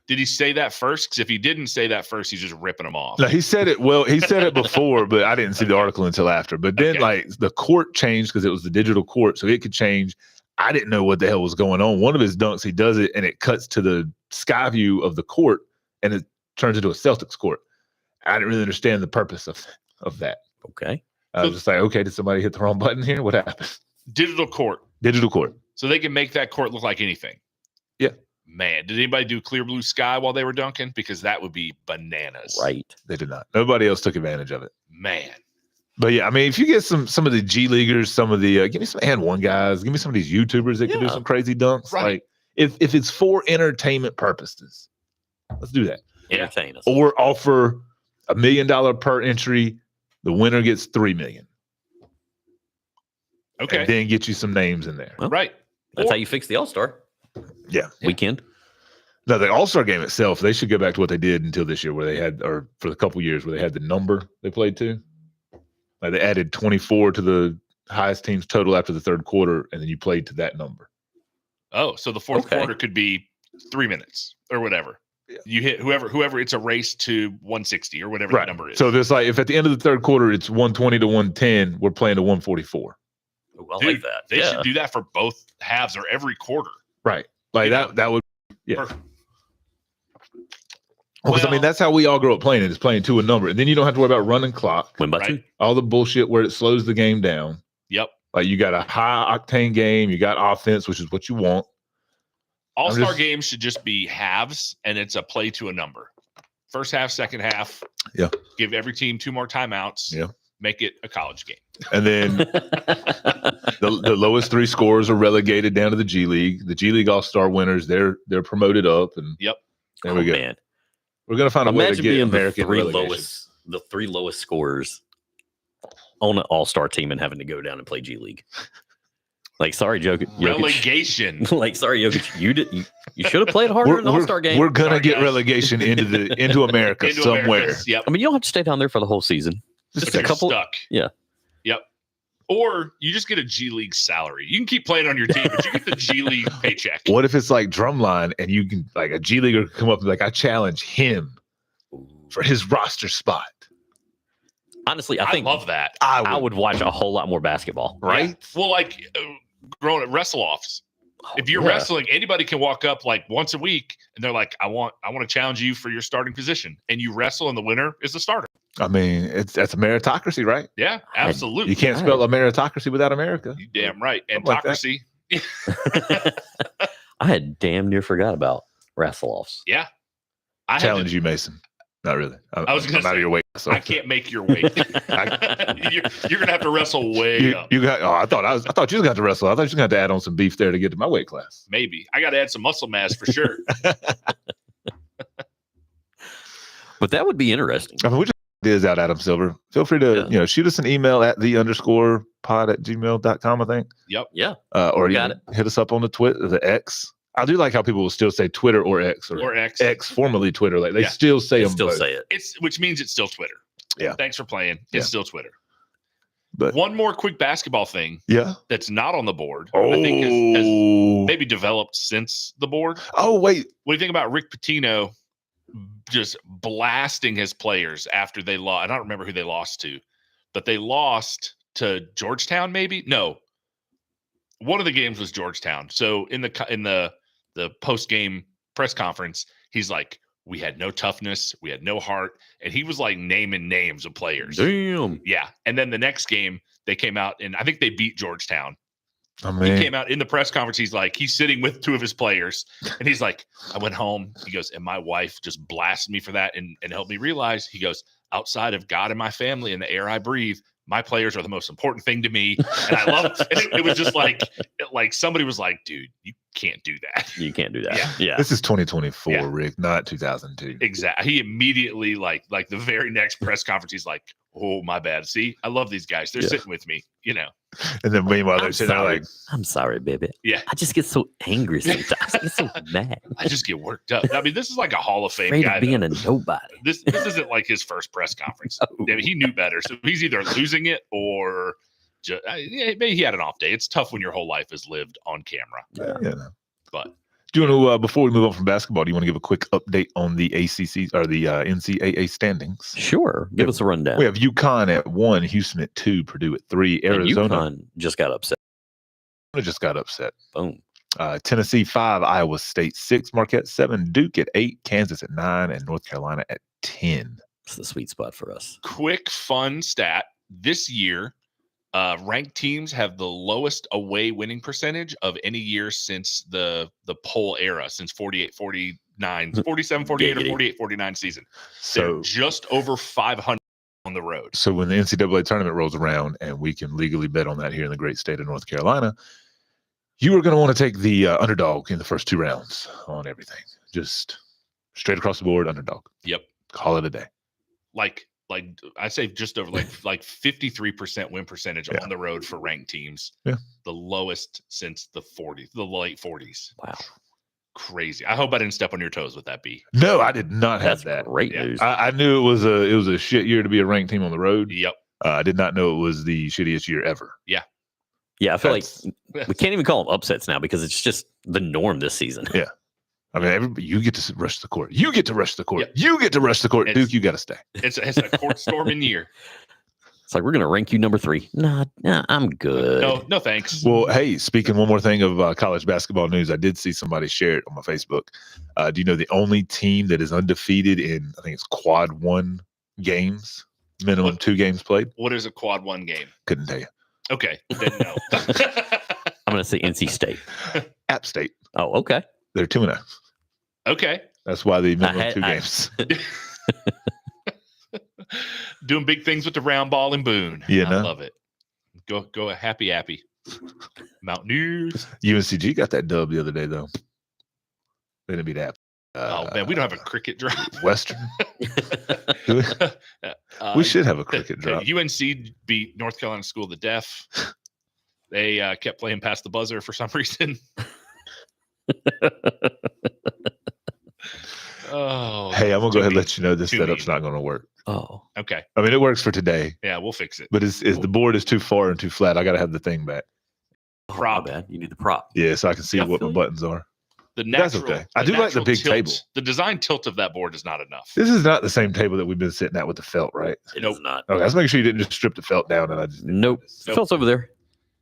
Did he say that first? Because if he didn't say that first, he's just ripping them off. no, he said it. Well, he said it before, but I didn't see the article until after. But then, Okay. the court changed because it was the digital court, so it could change. I didn't know what the hell was going on. One of his dunks, he does it, and it cuts to the sky view of the court, and it turns into a Celtics court. I didn't really understand the purpose of that. Okay. I was just like, okay, did somebody hit the wrong button here? What happened? Digital court. Digital court. So they can make that court look like anything. Yeah. Man, did anybody do clear blue sky while they were dunking? Because that would be bananas. Right. They did not. Nobody else took advantage of it. Man. But yeah, I mean, if you get some of the G leaguers, some of the give me some and one guys, give me some of these YouTubers that can do some crazy dunks. Right. Like if it's for entertainment purposes, let's do that. Entertain us. Or offer $1 million per entry. The winner gets $3 million. Okay. And then get you some names in there. Well, Right. That's how you fix the All-Star Yeah. weekend. No, the All-Star game itself, they should go back to what they did until this year, where they had, or for a couple years, where they had the number they played to. Like they added 24 to the highest team's total after the third quarter, and then you played to that number. Oh, so the fourth Okay. quarter could be 3 minutes or whatever. Yeah. You hit whoever. It's a race to 160 or whatever the number is. So there's like, if at the end of the third quarter it's 120 to 110, we're playing to 144. Ooh, I Dude, like that. they should do that for both halves or every quarter. Right. Like You know? that would, yeah. Perfect. Because I mean, that's how we all grow up playing it, is playing to a number. And then you don't have to worry about running clock, Win by Right. 2. all the bullshit where it slows the game down. Yep. Like you got a high octane game, you got offense, which is what you want. All-Star just- games should just be halves, and it's a play to a number. First half, second half. Yeah. Give every team 2 more timeouts. Yeah. Make it a college game. And then the lowest 3 scorers are relegated down to the G League. The G League All-Star winners, they're promoted up, and Yep. there we go. Man. We're gonna find a way to Imagine get being American the three lowest scorers on an All-Star team and having to go down and play G League. Like, sorry, Jokic. Relegation. Like, sorry, Jokic. You should have played harder in the All-Star game. We're gonna Sorry, get guys. relegation into America Into somewhere. Americans. Yep. I mean, you don't have to stay down there for the whole season. If Just a you're couple. stuck. Yeah. Yep. Or you just get a G League salary. You can keep playing on your team, but you get the G League paycheck. What if it's like drumline and you can, like, a G leaguer come up and like, I challenge him for his roster spot. Honestly, I I think love that. I would watch a whole lot more basketball. right? Yeah. Well, like growing at wrestle offs. If you're Yeah. wrestling, anybody can walk up like once a week and they're like, I want to challenge you for your starting position. And you wrestle and the winner is the starter. I mean, that's a meritocracy, right? Yeah, absolutely. You can't spell a meritocracy without America. You damn right. And Something like that. Antocracy. I had damn near forgot about wrestle offs. Yeah. I had Challenge you, Mason. Not really. I was gonna I'm out say, of your weight. So. I can't make your weight. you're gonna have to wrestle way up. You got. Oh, I thought you was going to wrestle. I thought you was going to add on some beef there to get to my weight class. Maybe I got to add some muscle mass for sure. But that would be interesting. I mean, we just ideas out, Adam Silver. Feel free to shoot us an email at the_pod@gmail.com. I think. Yep. Yeah. Or you Got can hit us up on the Twitter, the X. I do like how people will still say Twitter or X Or X. X, formerly Twitter. Like they Yeah. still say They them. still both. say it. Which means it's still Twitter. Yeah. Thanks for playing. It's Yeah. still Twitter. But One more quick basketball thing yeah. that's not on the board. Oh. I think has maybe developed since the board. Oh wait. What do you think about Rick Pitino just blasting his players after they lost? I don't remember who they lost to, but they lost to Georgetown. Maybe no. One of the games was Georgetown. So in the post game press conference, he's like, "We had no toughness, we had no heart," and he was like naming names of players. Damn. Yeah, and then the next game they came out and I think they beat Georgetown. I He mean, came out in the press conference. He's sitting with 2 of his players, and he's like, "I went home." He goes, "And my wife just blasted me for that, and helped me realize." He goes, "Outside of God and my family and the air I breathe, my players are the most important thing to me." And I love it. And it was just like somebody was like, "Dude, you can't do that." You can't do that. Yeah. Yeah. this is 2024, Yeah. Rick, not 2002. Exactly. He immediately like the very next press conference, he's like, "Oh, my bad. See, I love these guys. They're Yeah. sitting with me, And then meanwhile, they're I'm sitting there sorry. like, I'm sorry, baby. Yeah. I just get so angry sometimes. I get so mad. I just get worked up." I mean, this is like a Hall of Fame Afraid guy. of being though. a nobody. This isn't like his first press conference. I mean, he knew better, so he's either losing it or just maybe he had an off day. It's tough when your whole life is lived on camera. But do you want to, before we move on from basketball, do you want to give a quick update on the ACC or the NCAA standings? Sure. Give us a rundown. We have UConn at 1, Houston at 2, Purdue at 3, And Arizona UConn just got upset. just got upset. Boom. Tennessee 5, Iowa State 6, Marquette 7, Duke at 8, Kansas at 9, and North Carolina at 10. It's the sweet spot for us. quick fun stat: this year, Ranked teams have the lowest away winning percentage of any year since the poll era, since 48, 49, 47, 48, or Giggity. 48, 49 season. They're So just over 500 on the road. so when the NCAA tournament rolls around and we can legally bet on that here in the great state of North Carolina, you are going to want to take the underdog in the first 2 rounds on everything. Just straight across the board, underdog. Yep. Call it a day. Like I say just over like 53% win percentage Yeah. on the road for ranked teams. Yeah. The lowest since the late 40s. Wow. Crazy. I hope I didn't step on your toes with that, B. No, I did not have That's that. great Yeah. news. I knew it was a shit year to be a ranked team on the road. Yep. I did not know it was the shittiest year ever. Yeah, I feel That's- like we can't even call them upsets now because it's just the norm this season. Yeah. I mean, everybody, you get to rush the court. You get to rush the court. Yep. You get to rush the court. It's- Duke, you got to stay. It's a court storming year. It's like we're gonna rank you number 3. Nah, I'm good. No thanks. Well, hey, speaking one more thing of college basketball news, I did see somebody share it on my Facebook. Do you know the only team that is undefeated in, I think it's quad 1 games, minimum What? 2 games played? What is a quad 1 game? Couldn't tell you. Okay. Didn't know. I'm gonna say NC State. App State, Oh, okay. they're 2-0. Okay. That's why the minimum had- 2 I- games. Doing big things with the round ball in Boone. You I know? love it. Go a happy. Mountaineers. UNCG got that dub the other day, though. They didn't beat App. Oh man, we don't have a cricket drop. Western. Do we should have a cricket drop. UNC beat North Carolina School of the Deaf. They kept playing past the buzzer for some reason. Oh, Hey, I'm gonna go too ahead and mean. let you know this Too setup's mean. not gonna work. Oh, Okay. I mean, it works for today, Yeah, we'll fix it. but is the board is too far and too flat. I gotta have the thing back. Prop. my bad. You need the prop. Yeah, so I can see Yeah, what my Philly. buttons are. The That's natural, okay. I do like the natural big tilt- table. The design tilt of that board is not enough. This is not the same table that we've been sitting at with the felt, right? It Nope. is not. Okay, let's make sure you didn't just strip the felt down and I just Nope. Nope. Felt's over there.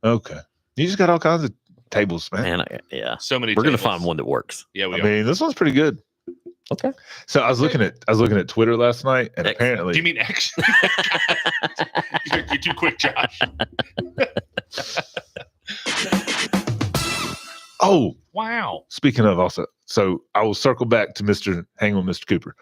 Okay. You just got all kinds of tables, man. Man, yeah. So many. We're gonna tables. find one that works. Yeah, we I are. mean, this one's pretty good. Okay. So I was looking at Twitter last night, and Excellent. apparently, Do you mean action? You're too quick, Josh. oh, Wow. speaking of also, so I will circle back to hang on Mr. Cooper.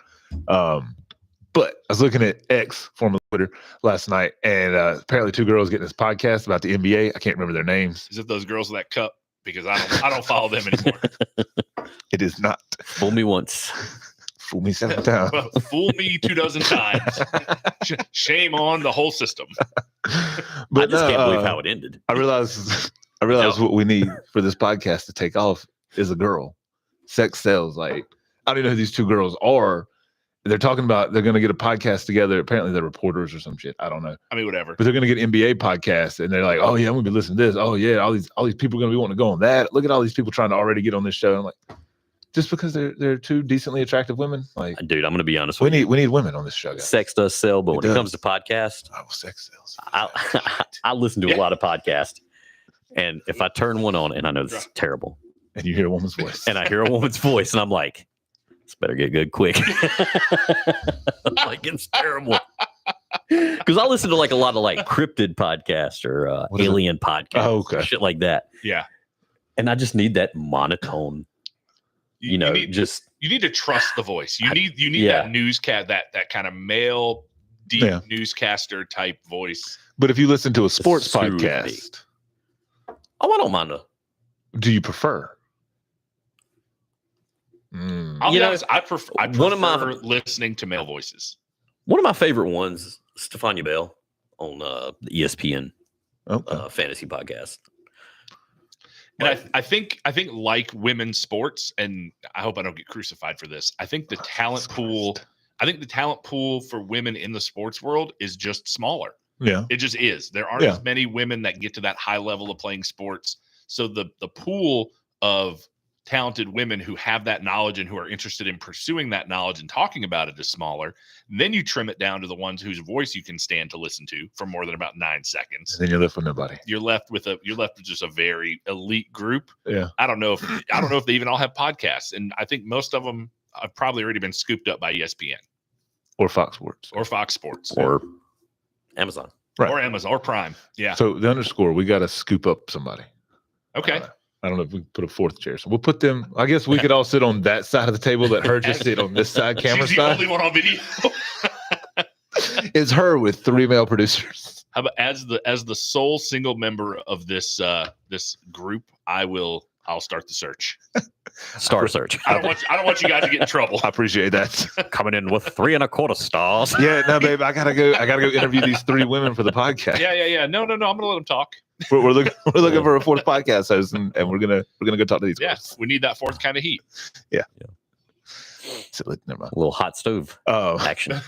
But I was looking at X, former Twitter, last night, and apparently 2 girls getting this podcast about the NBA. I can't remember their names. Is it those girls with that cup? Because I don't follow them anymore. It is not. Fool me once. Fool me 7 times. Well, fool me 24 times. Shame on the whole system. I just can't believe how it ended. I realize what we need for this podcast to take off is a girl. Sex sells. Like, I don't even know who these 2 girls are. They're talking about they're going to get a podcast together. Apparently, they're reporters or some shit. I don't know, I mean, whatever. but they're going to get NBA podcasts, and they're like, "Oh yeah, I'm going to be listening to this. Oh yeah, all these people are going to be wanting to go on that. Look at all these people trying to already get on this show." I'm like, just because they're 2 decently attractive women, like Dude, I'm gonna be honest we with you. need women on this show. Guys. Sex does sell, but It when it comes to does. podcast, Oh, sex sells. I listen to Yeah. a lot of podcasts. And if I turn one on, and I know this is terrible, And you hear a woman's voice. and I hear a woman's voice, and I'm like, this better get good quick. Like, it's terrible. Because I listen to like a lot of like cryptid podcasts or What is it? alien podcasts, Oh, okay. shit like that. Yeah. And I just need that monotone, you know, need, just you need to trust the voice. You need yeah. that newscast, that kind of male, deep Yeah. newscaster type voice. But if you listen to a sports soothe me. podcast, oh, I don't mind a do you prefer? Mm. I'll You be know, honest, I prefer one of my- listening to male voices. one of my favorite ones, is Stefania Bell on the ESPN Okay. fantasy podcast. And I think like women's sports, and I hope I don't get crucified for this. I think the talent pool. I think the talent pool for women in the sports world is just smaller. Yeah. It just is. There aren't Yeah. as many women that get to that high level of playing sports. So the pool of talented women who have that knowledge and who are interested in pursuing that knowledge and talking about it is smaller. Then you trim it down to the ones whose voice you can stand to listen to for more than about 9 seconds. And then you're left with nobody. You're left with just a very elite group. Yeah. I don't know if they even all have podcasts, and I think most of them have probably already been scooped up by ESPN Or Fox Sports. or Fox Sports. Or Amazon. Right. or Amazon or Prime. Yeah. So the underscore, we got to scoop up somebody. Okay. I don't know if we can put a fourth chair. So we'll put them. I guess we could all sit on that side of the table. Let her just sit on this side, camera She's the side. only one on video. It's her with 3 male producers. How about as the sole single member of this this group, I'll start the search. Star search. I don't want you guys to get in trouble. I appreciate that. Coming in with 3.25 stars. Yeah, no, babe, I gotta go interview these 3 women for the podcast. Yeah. No. I'm gonna let them talk. We're looking for a 4th podcast host, and we're gonna go talk to these. Yes, we need that 4th kind of heat. So, never mind. A little hot stove action.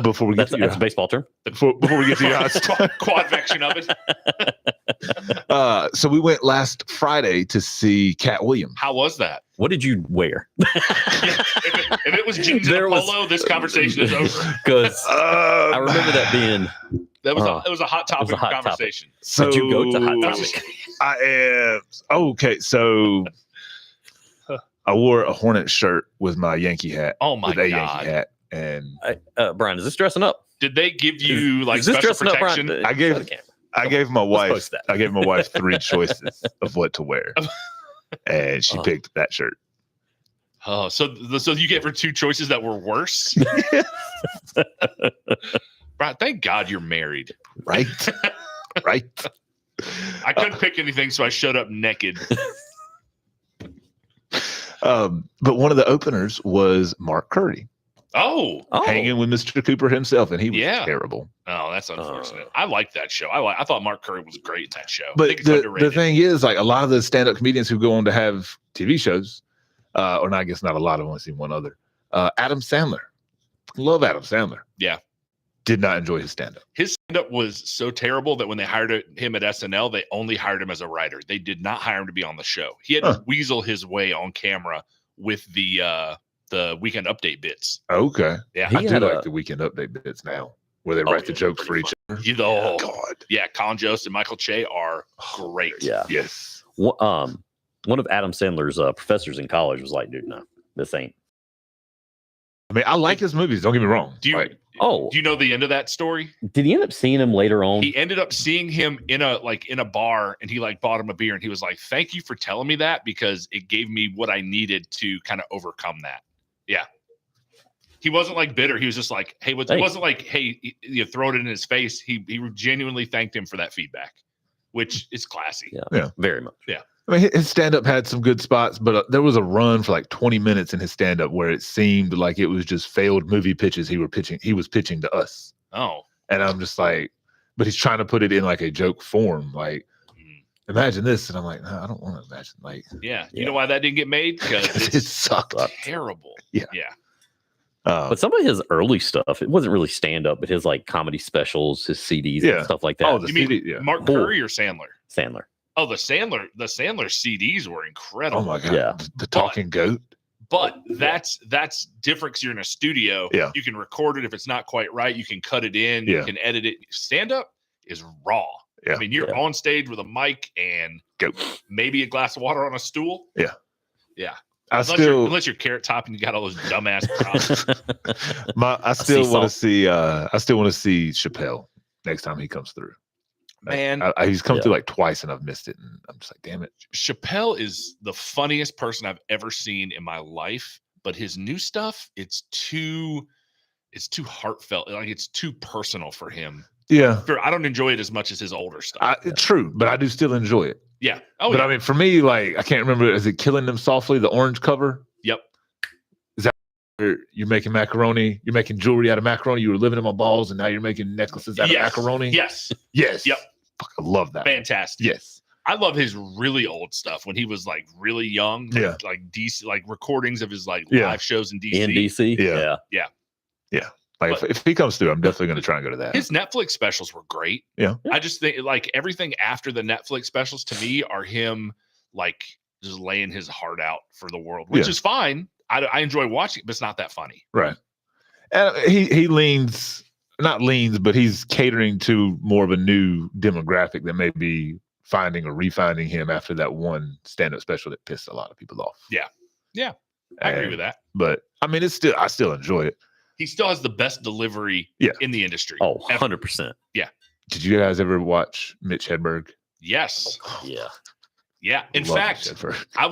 Before we get That's a baseball term. before we get to your hot stuff. Quadvection of it. So we went last Friday to see Cat Williams. How was that? What did you wear? If it was jeans and a polo, this conversation is over. Because I remember that being. It was a hot topic hot topic. conversation. So Did you go to hot topic? I am okay. So I wore a Hornet shirt with my Yankee hat. Oh my with a God. Yankee hat, and Brian, is this dressing up? Did they give you like Is this special dressing up, protection? Brian? I gave- Show the camera. I gave my wife post that. 3 choices of what to wear, and she Oh. picked that shirt. Oh, so you gave her 2 choices that were worse. Brian, thank God you're married. Right, right. I couldn't pick anything, so I showed up naked. But one of the openers was Mark Curry Oh, hanging with Mr. Cooper himself, and he was Yeah. terrible. oh, that's unfortunate. I like that show. I thought Mark Curry was great in that show. I But think it's the underrated. thing is, like a lot of the stand-up comedians who go on to have TV shows, or not, I guess not a lot. I've only seen one other. Adam Sandler, love Adam Sandler. Yeah. Did not enjoy his stand-up. His stand-up was so terrible that when they hired him at SNL, they only hired him as a writer. They did not hire him to be on the show. He had to weasel his way on camera with the Weekend Update bits. Okay, Yeah. He I do had like a- the Weekend Update bits now, where they Oh, write the yeah, jokes pretty for each other. You know, God, yeah, Colin Jost and Michael Che are great. Yeah. yes. One of Adam Sandler's professors in college was like, dude, no, this ain't. I mean, I like his movies. Don't get me wrong. Do you Like, Oh, do you know the end of that story? did he end up seeing him later on? He ended up seeing him in a bar, and he like bought him a beer, and he was like, "Thank you for telling me that, because it gave me what I needed to kind of overcome that." Yeah. He wasn't like bitter. He was just like, "Hey," it Hey. wasn't like, "Hey," you throw it in his face. He genuinely thanked him for that feedback, which is classy. Yeah, very much. I mean, his stand-up had some good spots, but there was a run for like 20 minutes in his stand-up where it seemed like it was just failed movie pitches he was pitching to us. Oh, And I'm just like, but he's trying to put it in like a joke form. Like, imagine this. And I'm like, no, I don't want to imagine. Like, yeah. You Yeah. know why that didn't get made? Because it it's sucked. terrible. Yeah. Yeah. But some of his early stuff, it wasn't really stand up, but his like comedy specials, his CDs, Yeah. and stuff like that. Oh, the You mean CD, yeah. Mark Cool. Curry or Sandler? Sandler. Oh, the Sandler CDs were incredible. Oh my God. Yeah. The talking goat. But that's different because you're in a studio. Yeah. You can record it if it's not quite right. You can cut it in. Yeah. You can edit it. Stand up is raw. Yeah. I mean, you're Yeah. on stage with a mic and Go. maybe a glass of water on a stool. Yeah. Yeah. Unless Unless you're Carrot Top and you got all those dumbass props. I still sea want to salt. see Chappelle next time he comes through. Man, He's come Yeah. through like twice and I've missed it. And I'm just like, damn it. Chappelle is the funniest person I've ever seen in my life, but his new stuff, it's too heartfelt. Like it's too personal for him. Yeah. I don't enjoy it as much as his older stuff. True, but I do still enjoy it. Yeah. Oh, But yeah. I mean, for me, like, I can't remember. Is it Killing Them Softly, the orange cover? Yep. Where you're making macaroni, you're making jewelry out of macaroni. You were living in my balls, and now you're making necklaces out Yes. of macaroni. Yes. Yes. Yep. Fuck, I love that. Fantastic. Yes. I love his really old stuff when he was like really young. Yeah. Like DC, like recordings of his like Yeah. live shows in DC. In DC. Yeah. Like, But- if he comes through, I'm definitely going to try and go to that. His Netflix specials were great. Yeah. I just think like everything after the Netflix specials to me are him like just laying his heart out for the world, which Yeah. is fine. I enjoy watching it, but it's not that funny. Right. And he not leans, but he's catering to more of a new demographic that may be finding or refinding him after that one stand-up special that pissed a lot of people off. Yeah. I agree with that. But I mean, I still enjoy it. He still has the best delivery Yeah. in the industry. Oh, ever. 100%. Did you guys ever watch Mitch Hedberg? Yes. Yeah. Yeah. In Love fact, Mitch Hedberg. I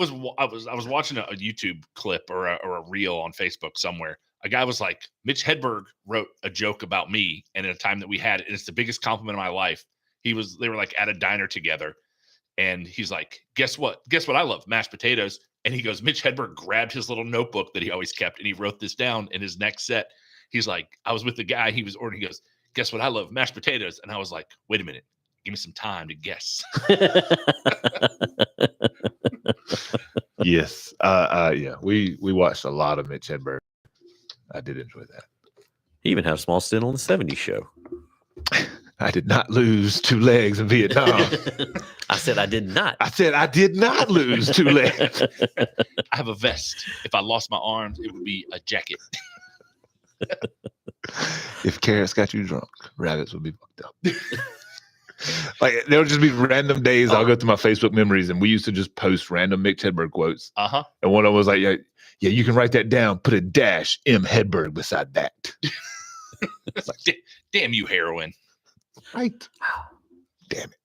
was watching a YouTube clip or a reel on Facebook somewhere. A guy was like, Mitch Hedberg wrote a joke about me, and at a time that we had, and it's the biggest compliment of my life. They were like at a diner together, and he's like, guess what? Guess what I love? Mashed potatoes. And he goes, Mitch Hedberg grabbed his little notebook that he always kept, and he wrote this down in his next set. He's like, I was with the guy, he was ordering, he goes, guess what I love? Mashed potatoes. And I was like, wait a minute, give me some time to guess. Yes. Yeah. We watched a lot of Mitch Hedberg. I did enjoy that. He even had a small stint on the 70s show. I did not lose 2 legs in Vietnam. I said I did not. I said I did not lose 2 legs. I have a vest. If I lost my arms, it would be a jacket. If carrots got you drunk, rabbits would be fucked up. Like there would just be random days. I'll go through my Facebook memories, and we used to just post random Mitch Hedberg quotes. Uh-huh. And one of them was like, "Yeah, you can write that down. Put a dash M Hedberg beside that." It's like, damn you, heroin. Right? Damn it.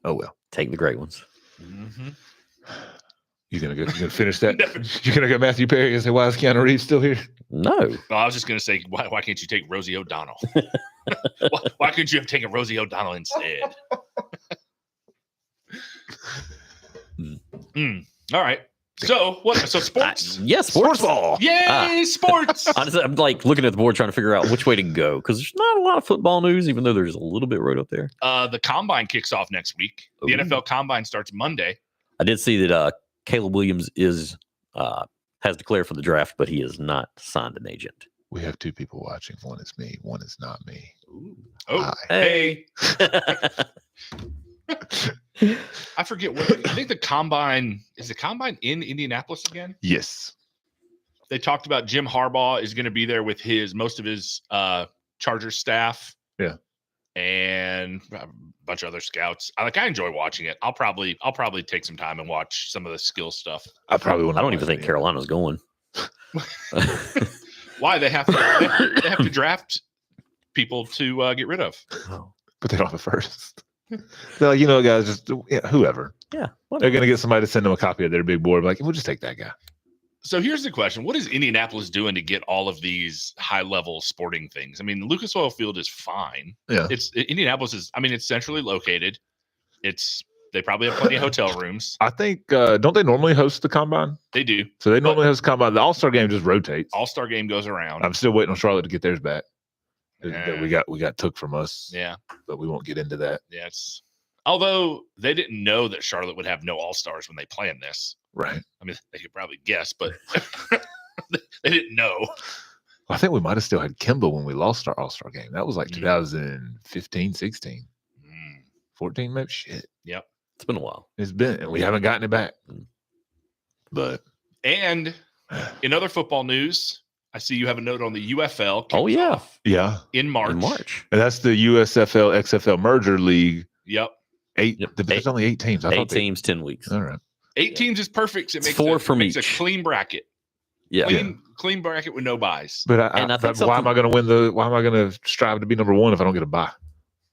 Oh well. Take the great ones. Mm-hmm. You gonna finish that? You're gonna go Matthew Perry and say, "Why is Keanu Reeves still here?" No. Well, I was just gonna say, why can't you take Rosie O'Donnell? why couldn't you have taken Rosie O'Donnell instead? All right. So what? So sports? Yes, sports ball. Yay, sports! Honestly, I'm like looking at the board trying to figure out which way to go because there's not a lot of football news, even though there's a little bit right up there. The combine kicks off next week. The Ooh. NFL combine starts Monday. I did see that Caleb Williams has declared for the draft, but he is not signed an agent. We have 2 people watching. One is me. One is not me. Oh, Hi. hey. I forget what I think the combine in Indianapolis again. Yes. They talked about Jim Harbaugh is going to be there with most of his Chargers staff. Yeah. And a bunch of other scouts. I enjoy watching it. I'll probably take some time and watch some of the skill stuff. I probably won't. I don't even think Carolina's going. Why they have to draft people to get rid of. But they don't have a first. They're like, guys, just whoever. Yeah. They're gonna get somebody to send them a copy of their big board. Like, we'll just take that guy. So here's the question: what is Indianapolis doing to get all of these high-level sporting things? I mean, Lucas Oil Field is fine. Yeah. Indianapolis is. I mean, it's centrally located. They probably have plenty of hotel rooms. I think don't they normally host the combine? They do. So they normally host the combine. The All-Star game just rotates. All-Star game goes around. I'm still waiting on Charlotte to get theirs back. Yeah. We got took from us. Yeah. But we won't get into that. Yeah. Although they didn't know that Charlotte would have no All-Stars when they planned this. Right. I mean, they could probably guess, but they didn't know. Well, I think we might have still had Kimba when we lost our All-Star game. That was like 2015, 16, 14, maybe. Shit. Yep. It's been a while. It's been, and we haven't gotten it back. But. And in other football news, I see you have a note on the UFL. Oh, yeah. Yeah. In March. And that's the USFL XFL merger league. Yep. There's only 8 teams. 8 teams, 10 weeks. All right. 8 teams is perfect. It makes 4 from each. each. A clean bracket. Yeah. Clean bracket with no buys. But why am I going to win why am I going to strive to be number 1 if I don't get a bye?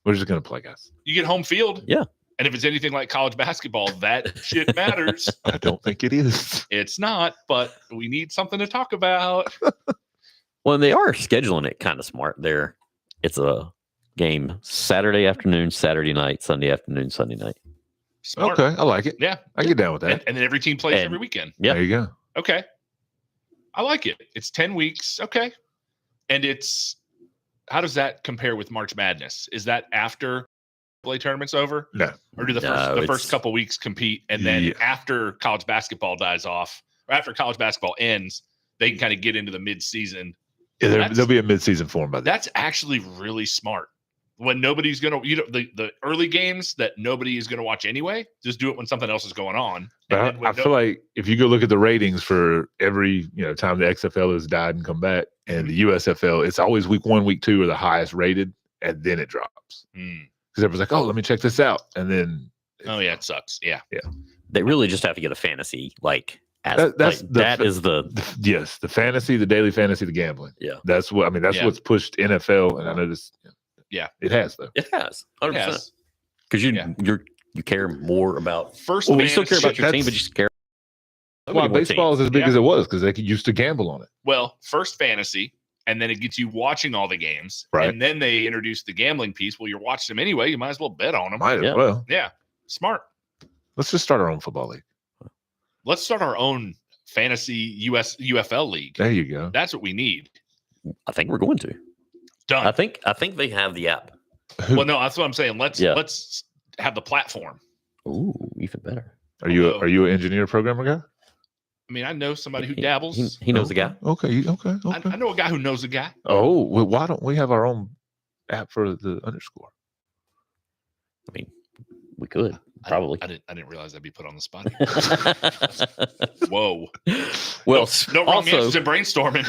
We're just going to play, guys. You get home field. Yeah. And if it's anything like college basketball, that shit matters. I don't think it is. It's not, but we need something to talk about. Well, they are scheduling it kind of smart there. It's a game Saturday afternoon, Saturday night, Sunday afternoon, Sunday night. Smart. Okay, I like it. Yeah. I get down with that. And then every team plays every weekend. Yeah. There you go. Okay. I like it. It's 10 weeks. Okay. And how does that compare with March Madness? Is that after play tournament's over? No. Or do the first couple weeks compete, and then after college basketball dies off, or after college basketball ends, they can kind of get into the mid-season? Yeah, there'll be a mid-season form by then. That's actually really smart. When nobody's gonna, the early games that nobody is gonna watch anyway, just do it when something else is going on. But I feel like if you go look at the ratings for every time the XFL has died and come back, and the USFL, it's always week 1, week 2 are the highest rated, and then it drops. Because everyone's like, "Oh, let me check this out," and then it sucks. Yeah. They really just have to get a fantasy the fantasy, the daily fantasy, the gambling. Yeah, that's what's pushed NFL, and I know this. Yeah. It has though. It has 100%. Yes. Because you Yeah. you care more about. First Well, you still care fantasy- about your team, but you just care. That's why baseball is as big Yeah. as it was because they used to gamble on it. Well, first fantasy, and then it gets you watching all the games. Right. And then they introduce the gambling piece. Well, you're watching them anyway. You might as well bet on them. Might as Yeah. well. Yeah. Smart. Let's just start our own football league. Let's start our own fantasy UFL league. There you go. That's what we need. I think we're going to. Done. I think they have the app. Well, no, that's what I'm saying. Let's have the platform. Ooh, even better. Are you an engineer programmer guy? I mean, I know somebody who dabbles. He knows the guy. Okay. I know a guy who knows a guy. Oh, well, why don't we have our own app for the underscore? I mean, we could probably. I didn't realize I'd be put on the spot. Whoa. Well, No wrong also, answers in brainstorming.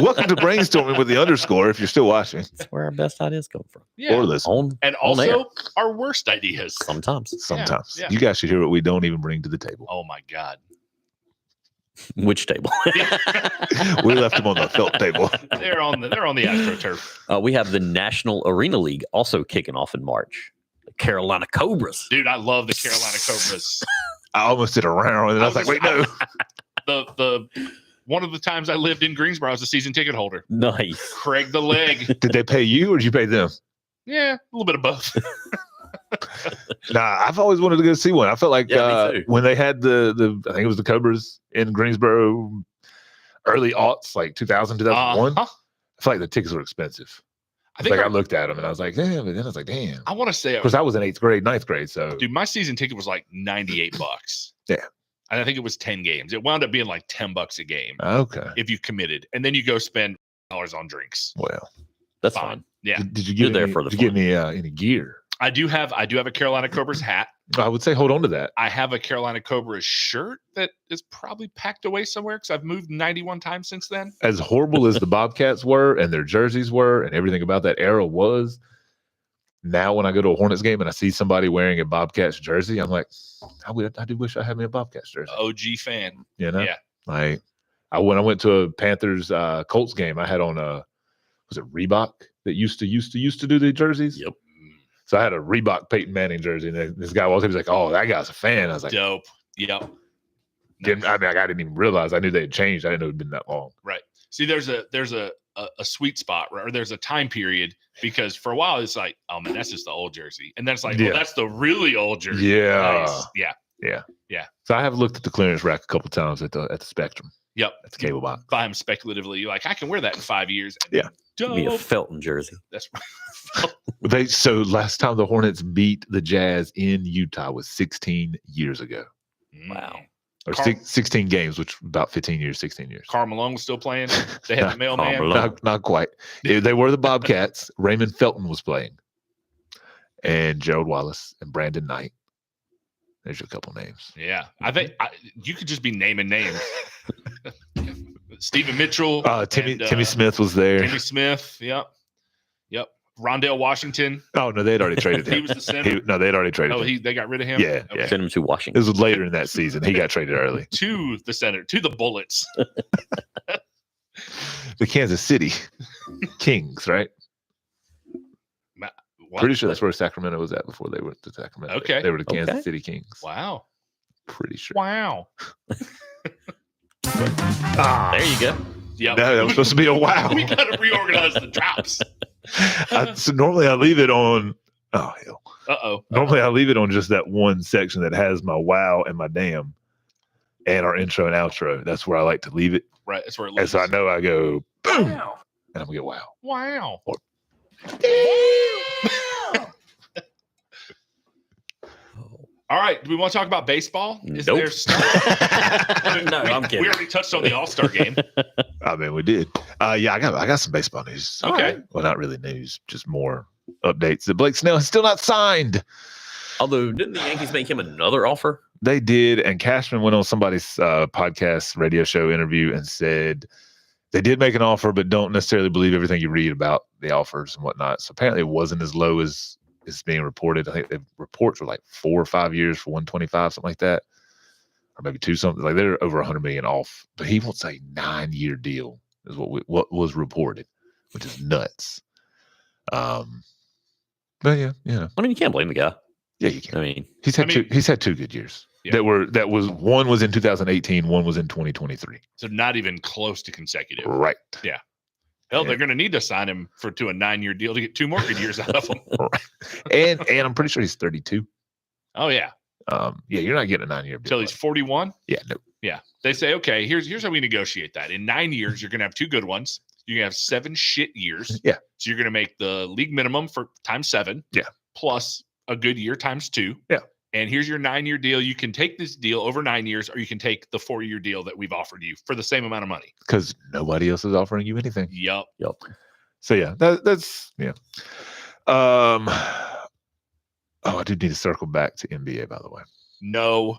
Welcome to brainstorming with the underscore. If you're still watching that's where our best ideas come from. Yeah. or listening, And on air. also our worst ideas. Sometimes. sometimes yeah. you guys should hear what we don't even bring to the table. Oh my God. Which table? We left them on the felt table. They're on the AstroTurf. We have the National Arena League also kicking off in March. The Carolina Cobras. Dude, I love the Carolina Cobras. I almost did a round, and I was like, "Wait, no." The one of the times I lived in Greensboro, I was a season ticket holder. Nice. Craig the Leg. Did they pay you, or did you pay them? Yeah, a little bit of both. Nah, I've always wanted to go see one. I felt like Yeah, me too. when they had the I think it was the Cobras in Greensboro, early aughts, like 2000, 2001. Uh-huh. I felt like the tickets were expensive. I think I looked at them and I was like, damn. And then I was like, damn. I want to say, Of course, I was in 8th grade, 9th grade. So dude, my season ticket was like $98. Yeah. And I think it was 10 games. It wound up being like $10 a game okay. if you committed. And then you go spend dollars on drinks. Well, That's Fine. fine. Yeah. did you You're get there any, for the did you get fun. any gear? I do have a Carolina Cobras hat. I would say hold on to that. I have a Carolina Cobras shirt that is probably packed away somewhere because I've moved 91 times since then. As horrible as the Bobcats were and their jerseys were and everything about that era was, now when I go to a Hornets game and I see somebody wearing a Bobcats jersey, I'm like, I do wish I had me a Bobcats jersey. OG fan. You know? Yeah. Like when I went to a Panthers Colts game, I had on was it Reebok that used to do the jerseys? Yep. So I had a Reebok Peyton Manning jersey, and then this guy walked up, he was like, "Oh, that guy's a fan." I was like, Dope. Yep. I didn't even realize. I knew they had changed. I didn't know it'd been that long. Right. See, there's a sweet spot, right? Or there's a time period because for a while it's like, oh man, that's just the old jersey, and then it's like, Yeah. well, that's the really old jersey. Yeah. Nice. Yeah. So I have looked at the clearance rack a couple times at the Spectrum. Yep. At the cable box. Buy them speculatively. You're like, I can wear that in 5 years. And Yeah. Give me a Dope. Felton jersey. That's So last time the Hornets beat the Jazz in Utah was 16 years ago, Wow. or Carl- 16 games, which about 15 years, 16 years. Carl Malone was still playing. They had the mailman. Carl Malone. Not quite. They were the Bobcats. Raymond Felton was playing, and Gerald Wallace and Brandon Knight. There's a couple names. Yeah. I think you could just be naming names. Stephen Mitchell. Timmy Smith was there. Timmy Smith. Yep. Rondell Washington. Oh no, they had already traded him. He was the center. No, they had already traded Oh, him. they got rid of him? Yeah, Okay. yeah. Send him to Washington. This was later in that season. He got traded early. To the center, to the Bullets. The Kansas City Kings, right? What? Pretty sure that's where Sacramento was at before they went to Sacramento. Okay. They were the Kansas Okay. City Kings. Wow. Pretty sure. Wow. There you go. Yeah. No, that was supposed to be a wow. We got to reorganize the drops. So normally I leave it on. Oh hell! Uh-oh. Normally I leave it on just that one section that has my wow and my damn, and our intro and outro. That's where I like to leave it. Right. That's where it And lives. so I know I go boom, Wow. and I'm gonna get wow. Wow. All right. Do we want to talk about baseball? Is Nope. there stuff? No, I'm kidding. We already touched on the All-Star game. I mean, we did. Yeah, I got some baseball news. Okay. Well, not really news, just more updates. That Blake Snell is still not signed. Although, didn't the Yankees make him another offer? They did, and Cashman went on somebody's podcast, radio show interview, and said they did make an offer, but don't necessarily believe everything you read about the offers and whatnot. So apparently, it wasn't as low as is being reported. I think the reports were like 4 or 5 years for 125, something like that, or maybe 2 something. Like they're over 100 million off, but he wants a 9-year deal, is what was reported, which is nuts. But yeah, I mean, you can't blame the guy. yeah, you can. I mean, He's had two good years. Yeah. One was in 2018, one was in 2023. So not even close to consecutive. Right. Hell, they're going to need to sign him to a 9-year deal to get 2 more good years out of him. And I'm pretty sure he's 32. Oh yeah. Yeah, you're not getting a 9-year deal. Until he's 41. Yeah, no. Yeah. They say, okay, here's how we negotiate that. In 9 years, you're going to have 2 good ones. You're going to have 7 shit years. Yeah. So you're going to make the league minimum for times 7. Yeah. Plus a good year times 2. Yeah. And here's your 9-year deal. You can take this deal over 9 years, or you can take the 4-year deal that we've offered you for the same amount of money. Because nobody else is offering you anything. Yep. So yeah, that's yeah. Oh, I do need to circle back to NBA, by the way. No.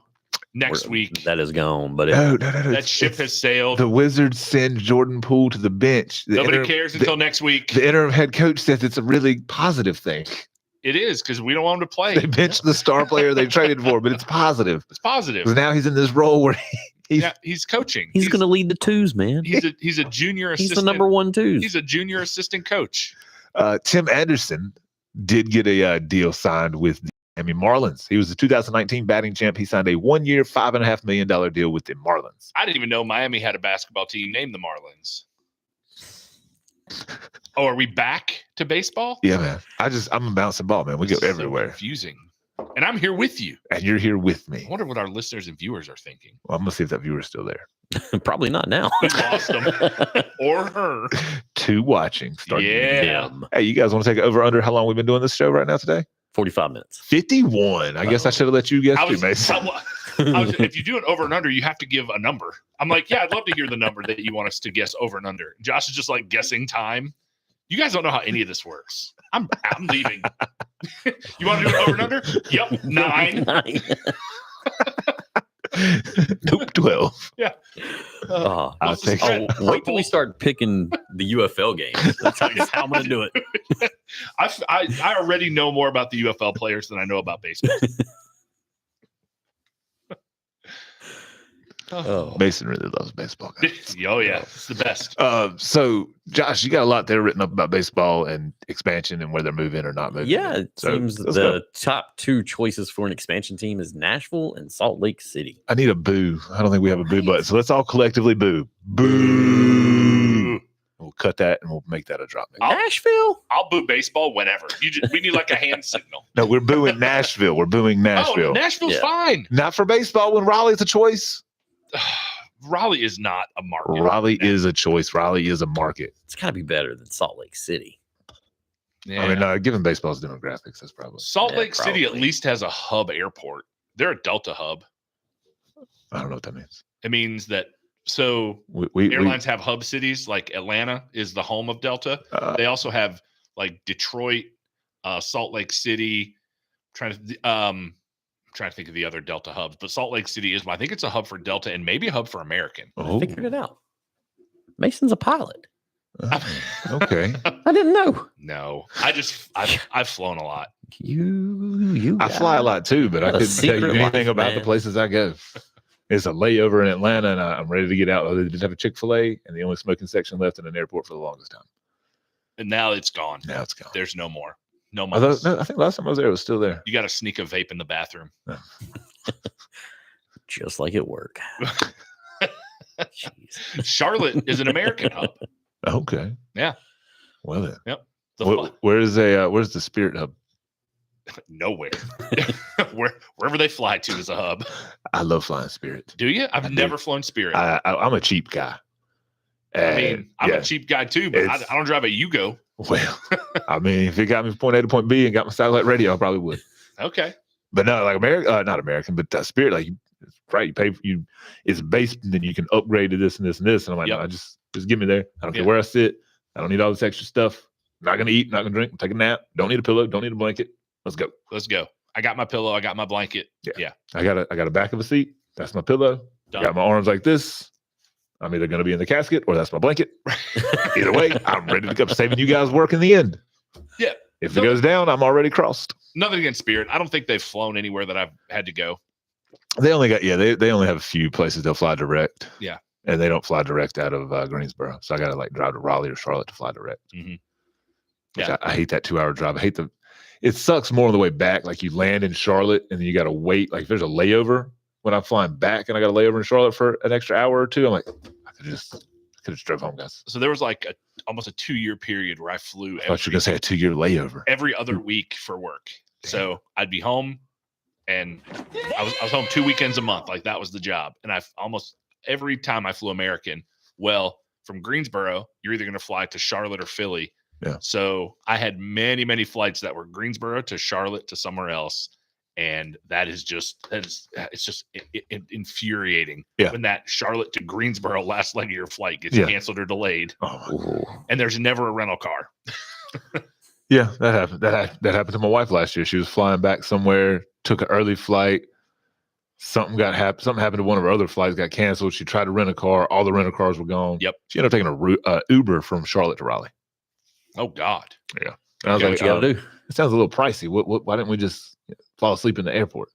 Next week. that is gone. But No. That ship has sailed. The Wizards send Jordan Poole to the bench. Nobody cares until next week. The interim head coach says it's a really positive thing. It is, because we don't want him to play. They benched the star player they traded for, but it's positive. It's positive. Because now he's in this role where He's coaching. he's going to lead the twos, man. He's a junior He's assistant. the number 1 twos. He's a junior assistant coach. Tim Anderson did get a deal signed with the Miami Marlins. He was the 2019 batting champ. He signed a 1-year, $5.5 million deal with the Marlins. I didn't even know Miami had a basketball team named the Marlins. Oh, are we back to baseball? Yeah, man. I'm a bouncing ball, man. We This go is so everywhere. confusing. And I'm here with you. And you're here with me. I wonder what our listeners and viewers are thinking. Well, I'm going to see if that viewer's still there. Probably not now. We lost them. Or her. 2 watching. Starting Yeah. Him. Hey, you guys want to take it over under how long we've been doing this show right now today? 45 minutes. 51. I guess I should have let you guess too, Mason. If you do it over and under, you have to give a number. I'm like, yeah, I'd love to hear the number that you want us to guess over and under. Josh is just like guessing time. You guys don't know how any of this works. I'm leaving. You want to do it over and under? Yep, 9. 9. Nope, 12. Yeah. Oh, I'll what's the take spread? wait till we start picking the UFL games. That's how I'm going to do it. I already know more about the UFL players than I know about baseball. Oh. Mason really loves baseball, guys. Oh yeah, it's the best. So, Josh, you got a lot there written up about baseball and expansion and where they're moving or not moving. Yeah, it So, seems let's go. the top 2 choices for an expansion team is Nashville and Salt Lake City. I need a boo. I don't think we have a boo button. So let's all collectively boo. Boo. We'll cut that and we'll make that a drop. Maybe. Nashville? I'll boo baseball whenever. We need like a hand signal. No, we're booing Nashville. We're booing Nashville. Oh, Nashville's Yeah. fine. Not for baseball when Raleigh's a choice. Raleigh is not a market. Raleigh is a choice. Raleigh is a market. It's got to be better than Salt Lake City. Yeah. I mean, given baseball's demographics, that's probably. Salt Yeah, Lake City at probably. least has a hub airport. They're a Delta hub. I don't know what that means. It means that We airlines have hub cities, like Atlanta is the home of Delta. They also have like Detroit, Salt Lake City. I'm trying to think of the other Delta hubs, but Salt Lake City is. I think it's a hub for Delta and maybe a hub for American. I figured it out. Mason's a pilot. Okay. I didn't know. No, I've flown a lot. I fly a lot too, but I What a couldn't tell you secret anything life, about the man. places I go. It's a layover in Atlanta, and I'm ready to get out. They didn't have a Chick-fil-A, and the only smoking section left in an airport for the longest time. And now it's gone. Now it's gone. There's no more. No Although, more. no, I think last time I was there, it was still there. You got to sneak a vape in the bathroom. Just like at work. Jeez. Charlotte is an American hub. Okay. Yeah. Well then, The where's the Spirit Hub? nowhere. Wherever they fly to is a hub. I love flying Spirit. Do you? I've I do. never flown Spirit. I'm a cheap guy. I mean, I'm yeah. a cheap guy too, but I It's- don't drive a Yugo. Well, I mean, if it got me from point A to point B and got my satellite radio, I probably would. Okay. But no, like not American, but Spirit, like it's right. You pay for you. It's based, and then you can upgrade to this and this and this. And I'm like, Yep. no, just give me there. I don't care Yeah. where I sit. I don't need all this extra stuff. Not gonna eat. Not gonna drink. Take a nap. Don't need a pillow. Don't need a blanket. Let's go. Let's go. I got my pillow. I got my blanket. Yeah. Yeah. I got a back of a seat. That's my pillow. Done. Got my arms like this. I'm either gonna be in the casket or that's my blanket. Either way, I'm ready to go. Saving you guys work in the end. Yeah. If No- it goes down, I'm already crossed. Nothing against Spirit. I don't think they've flown anywhere that I've had to go. They only got they only have a few places they'll fly direct. Yeah. And they don't fly direct out of Greensboro. So I gotta like drive to Raleigh or Charlotte to fly direct. Which Yeah. I hate that 2-hour drive. It sucks more on the way back. Like you land in Charlotte and then you got to wait. Like if there's a layover when I'm flying back and I got a layover in Charlotte for an extra hour or two, I'm like, I could just drove home, guys. So there was like almost a 2-year period where I flew I thought you were gonna say a 2-year layover. every other week for work. So I'd be home, and I was home 2 weekends a month. Like that was the job. And I almost every time I flew American. Well, from Greensboro, you're either going to fly to Charlotte or Philly. Yeah. So I had many flights that were Greensboro to Charlotte to somewhere else. And it's just infuriating when that Charlotte to Greensboro last leg of your flight gets canceled or delayed. Oh, and there's never a rental car. yeah, that happened. That happened to my wife last year. She was flying back somewhere, took an early flight. Something happened to one of her other flights, got canceled. She tried to rent a car. All the rental cars were gone. Yep. She ended up taking a Uber from Charlotte to Raleigh. Oh God. Yeah. And I was What like, you got to do? it sounds a little pricey. Why didn't we just fall asleep in the airport?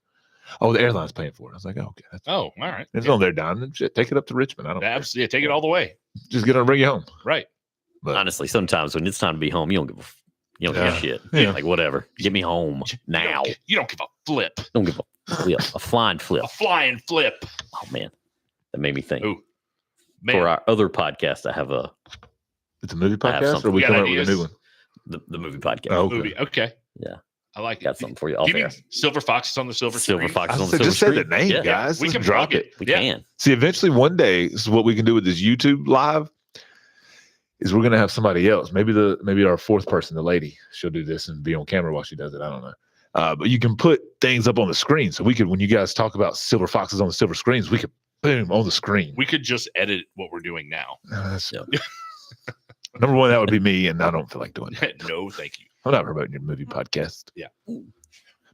Oh, the airline's paying for it. I was like, oh, okay. Oh, all right. It's on their dime. Then shit, take it up to Richmond. I don't care. Absolutely. Take it all the way. Just get on and bring you home. Right. But Honestly, sometimes when it's time to be home, you don't give a shit. Yeah. Like whatever. Get me home now. You don't give a flip. Don't give a flip. A flying flip. A flying flip. Oh man, that made me think. Ooh. Man. For our other podcast, I have it's a movie I have podcast, or something. we You come got up with a ideas? new one. the movie podcast. Oh, okay. Movie. Okay. Yeah. I like Got it. something for you. Do Off you mean air. Silver Foxes on the silver Silver screen? Foxes I on the said, silver just say the screen. name, Yeah, guys. we Let's can drop plug it. We Yeah. can. See, eventually one day, this is what we can do with this YouTube live. Is we're gonna have somebody else, maybe our fourth person, the lady, she'll do this and be on camera while she does it. I don't know, but you can put things up on the screen, so we could, when you guys talk about silver foxes on the silver screens, we could boom on the screen. We could just edit what we're doing now. Number one, that would be me, and I don't feel like doing it. No, thank you. I'm not promoting your movie podcast. Yeah.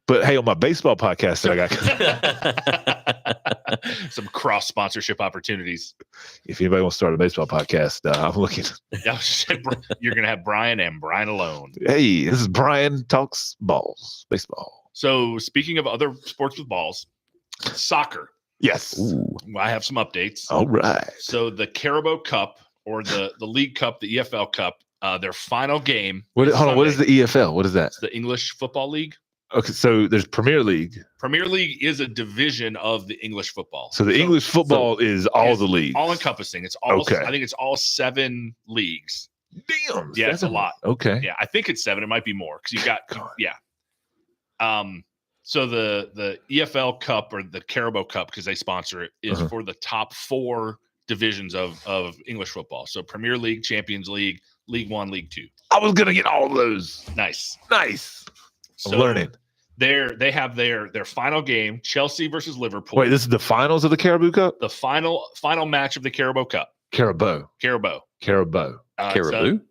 But hey, on my baseball podcast that I got, Some cross sponsorship opportunities. if anybody wants to start a baseball podcast, I'm looking. Yeah, you're gonna have Brian and Brian alone. Hey, this is Brian Talks Balls, baseball. So speaking of other sports with balls, soccer. Yes. Ooh. I have some updates. All right. So the Carabao Cup, or the League Cup, the EFL Cup, their final game. Hold on. What is Sunday. the EFL? What is that? It's the English Football League. Okay, so there's Premier League. Premier League is a division of the English football. So the English football is all is the leagues. all encompassing. It's all. Okay. I think it's all 7 leagues. Damn. Yeah, it's a lot. Okay. Yeah, I think it's 7. It might be more because you got. Yeah. So the EFL Cup, or the Carabao Cup, because they sponsor it, is for the top 4 divisions of English football. So Premier League, Champions League, League 1, League 2. I was gonna get all of those. Nice. Nice. I'm So learning. They have their final game, Chelsea versus Liverpool. Wait, this is the finals of the Caribou Cup? the final match of the Carabao Cup. Caribou. Carabao. Caribou?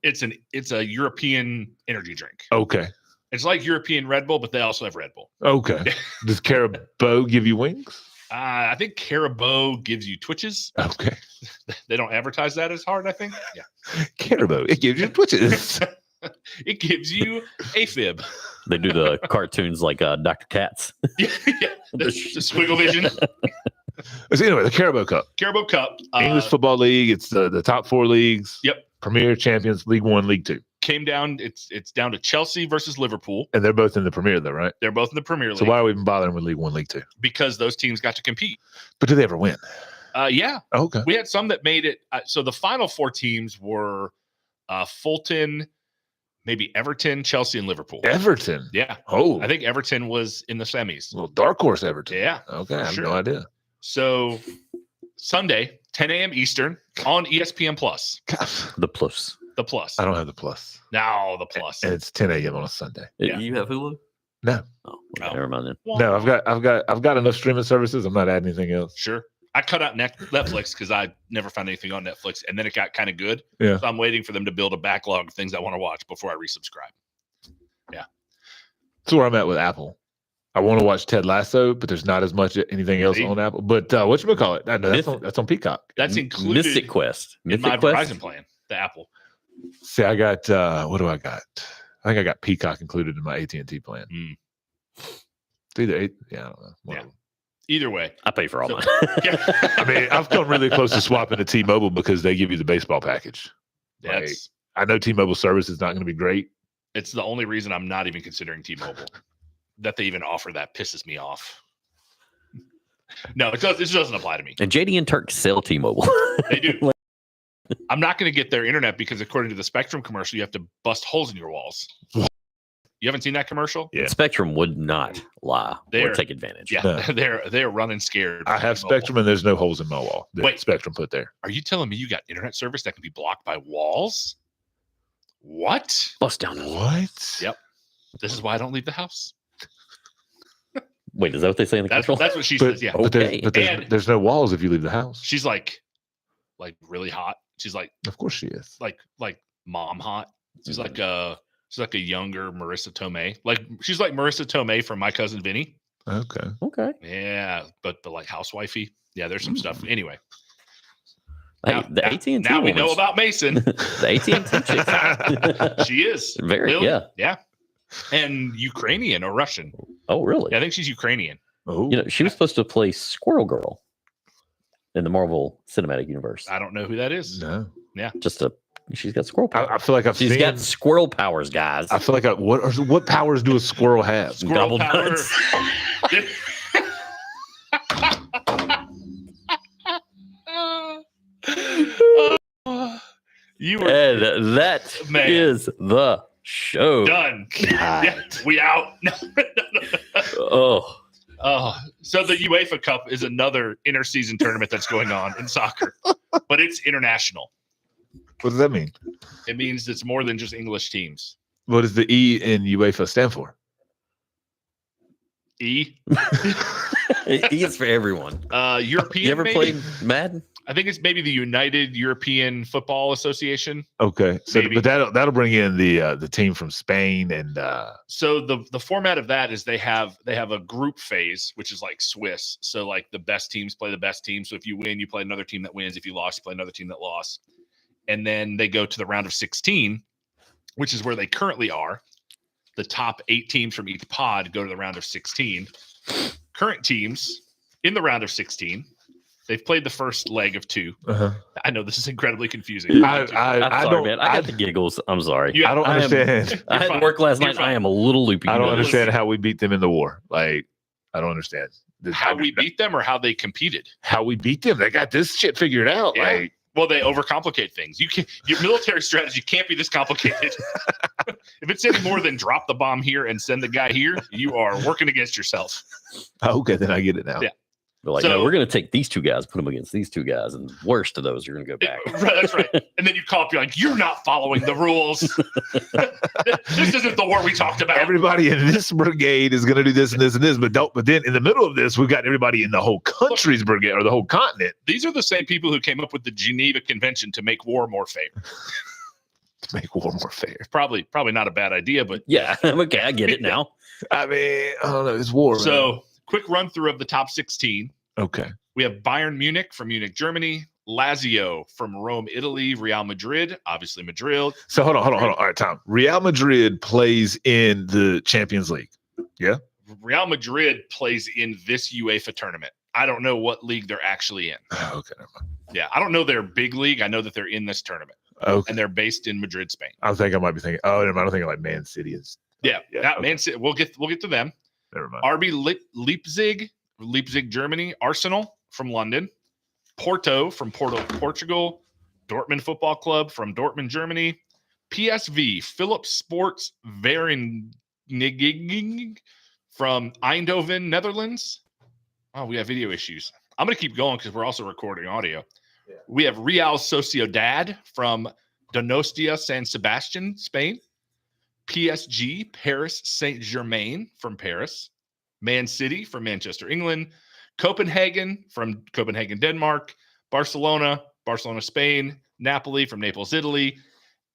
It's a European energy drink. Okay. It's like European Red Bull, but they also have Red Bull. Okay. Does Caribou give you wings? I think Carabao gives you twitches. Okay. They don't advertise that as hard, I think. Yeah. Caribou. It gives you twitches. It gives you AFib. They do the cartoons like Dr. Katz. Yeah. The squiggle vision. So anyway, the Caribou Cup. Carabao Cup. English Football League. It's the top 4 leagues. Yep. Premier, Champions, League 1, League 2. Came down. It's down to Chelsea versus Liverpool. And they're both in the Premier, though, right? They're both in the Premier League. So why are we even bothering with League 1, League 2? Because those teams got to compete. But do they ever win? Yeah. Oh, okay. We had some that made it. So the final 4 teams were Fulton, maybe Everton, Chelsea, and Liverpool. Everton. Yeah. Oh, I think Everton was in the semis. well, dark horse Everton. Yeah. Okay, I have Sure. no idea. So Sunday, 10 a.m. Eastern on ESPN Plus. God, The plus. The Plus. I don't have the plus, Now the Plus. and it's 10 a.m. on a Sunday. Yeah. You have Hulu? No, Oh, Oh. never mind then. no, I've got enough streaming services. I'm not adding anything else. Sure. I cut out Netflix because I never found anything on Netflix, and then it got kind of good. Yeah. So I'm waiting for them to build a backlog of things I want to watch before I resubscribe. That's where I'm at with Apple. I want to watch Ted Lasso, but there's not as much anything else See? on Apple. But whatchamacallit? No, that's on Peacock. That's included Mystic Quest. in my Mythic Quest? Verizon plan, the Apple. See, I got what do I got? I think I got Peacock included in my AT&T plan. Mm. It's either I don't know. One Yeah. of them. Either way. I pay for all So- mine. I mean, I've come really close to swapping to T-Mobile because they give you the baseball package. That's I know T-Mobile service is not going to be great, It's the only reason I'm not even considering T-Mobile. That they even offer that pisses me off. No, it does. This doesn't apply to me. And JD and Turk sell T-Mobile. They do. I'm not going to get their internet because according to the Spectrum commercial, you have to bust holes in your walls. You haven't seen that commercial? Yeah. Spectrum would not lie or take advantage. Yeah, No. they're running scared. I have Spectrum, and there's no holes in my wall that Wait. Spectrum put there. Are you telling me you got internet service that can be blocked by walls? What? Bust down those. What? Yep. This is why I don't leave the house. Wait, is that what they say in the That's commercial? what she But, says. Yeah. but, Okay. And- there's no walls if you leave the house. She's like really hot. She's like Of course she is. mom hot. She's Mhm. like a younger Marissa Tomei. Like she's like Marissa Tomei from My Cousin Vinny. Okay. Okay. Yeah, but like housewifey. Yeah, there's some stuff. Anyway, Hey, now, the AT&T now we know woman's- about Mason. the AT&T chick. She is Very, Lily. yeah. Yeah, and Ukrainian or Russian. Oh, really? Yeah, I think she's Ukrainian. Oh, You know, she was supposed to play Squirrel Girl in the Marvel Cinematic Universe. I don't know who that is. no. She's got squirrel powers. I feel like I've She's seen. got squirrel powers, guys. I feel like what powers do a squirrel have? Squirrel Gobble power. nuts. You were And that Man. is the show. done. God. Yeah, we out. Oh, So the UEFA Cup is another interseason tournament that's going on in soccer, but it's international. What does that mean? It means it's more than just English teams. What does the E in UEFA stand for? E, it's for everyone. European. You ever maybe? played Madden? I think it's maybe the United European Football Association. Okay, so Maybe. but that'll bring in the team from Spain and So the format of that is they have a group phase, which is like Swiss. So like the best teams play the best team. So if you win, you play another team that wins. If you lost, you play another team that lost. And then they go to the round of 16, which is where they currently are. The top 8 teams from each pod go to the round of 16. Current teams in the round of 16, they've played the first leg of 2. I know this is incredibly confusing. I'm sorry, don't man. I got the giggles. I'm sorry. You- I don't I am- understand. I had fine. to work last You're night. fine. I am a little loopy. I You don't know this. understand how we beat them in the war. Like I don't understand How we beat them or how they competed. how we beat them. They got this shit figured out. Yeah. Like Well, they overcomplicate things. Your military strategy can't be this complicated. If it's any more than drop the bomb here and send the guy here, you are working against yourself. okay, then I get it now. Yeah. They're like, So- no, we're going to take these 2 guys, put them against these 2 guys, and worst of those, you're going to go back. Right, that's right. And then you call up, you're like, you're not following the rules. This isn't the war we talked about. Everybody in this brigade is going to do this and this and this, but don't. But then in the middle of this, we've got everybody in the whole country's brigade or the whole continent These are the same people who came up with the Geneva Convention to make war more fair. to make war more fair. Probably not a bad idea, but Yeah, okay, I get it now. I mean, I don't know. It's war. man. so quick run through of the top 16. okay, We have Bayern Munich from Munich, Germany, Lazio from Rome, Italy, Real Madrid, obviously Madrid. so hold on. All right, Tom. Real Madrid plays in the Champions League. Real Madrid plays in this UEFA tournament. I don't know what league they're actually in. Okay, never mind. Yeah, I don't know their big league. I know that they're in this tournament, Okay, and they're based in Madrid, Spain. I think I might be thinking. Oh, never mind. I'm thinking like Man City is. Yeah, Yeah, that okay. Man City. We'll get to them. Never mind. RB Leipzig, Germany. Arsenal from London. Porto from Portugal. Dortmund Football Club from Dortmund, Germany. PSV Philips Sports Vereniging from Eindhoven, Netherlands. Oh, we have video issues. I'm going to keep going because we're also recording audio. Yeah. We have Real Sociedad from Donostia, San Sebastian, Spain. PSG, Paris Saint-Germain from Paris. Man City from Manchester, England. Copenhagen from Copenhagen, Denmark. Barcelona, Spain. Napoli from Naples, Italy.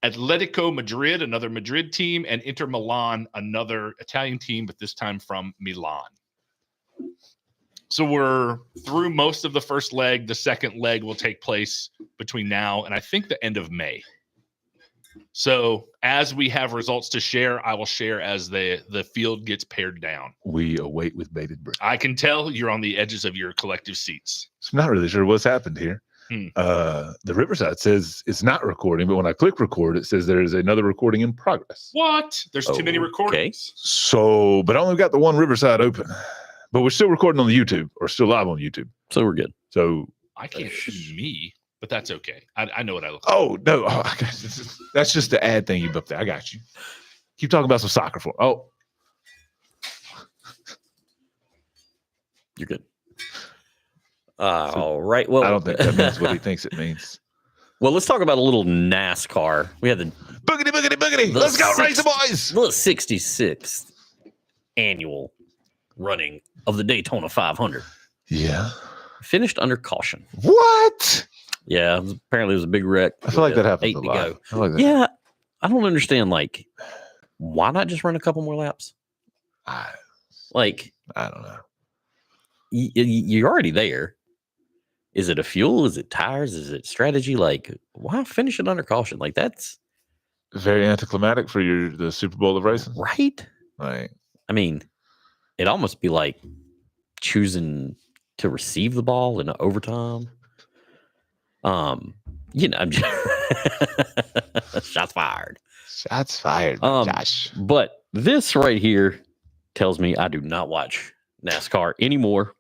Atletico Madrid, another Madrid team. And Inter Milan, another Italian team, but this time from Milan. So we're through most of the first leg. The second leg will take place between now and I think the end of May. So as we have results to share, I will share as the field gets pared down. We await with bated breath. I can tell you're on the edges of your collective seats. So I'm not really sure what's happened here. The Riverside says it's not recording, but when I click record, it says there is another recording in progress. What? There's too many Okay. recordings. So, but I only got the one Riverside open, but we're still recording on the YouTube or still live on YouTube. So we're good. So, I can't see me, but that's okay. I know what I look like. oh no, that's just the ad thing you up there. I got you. Keep talking about some soccer for. Oh, You're good. All right. Well, I don't think that means what he thinks it means. Well, let's talk about a little NASCAR. We had the Boogity, boogity, boogity. The Let's go, six- race the boys. the 66th annual running of the Daytona 500. Yeah. Finished under caution. What? Yeah, apparently it was a big wreck. I feel like that happens 8 a to lot. go. I like that. Yeah, I don't understand. Like, why not just run a couple more laps? I Like, don't know. you're already there. Is it a fuel? Is it tires? Is it strategy? Like, why finish it under caution? Like, that's Very anticlimactic for the Super Bowl of racing. right. Like, I mean, it'd almost be like choosing to receive the ball in overtime. I'm just shots fired. shots fired, Josh. But this right here tells me I do not watch NASCAR anymore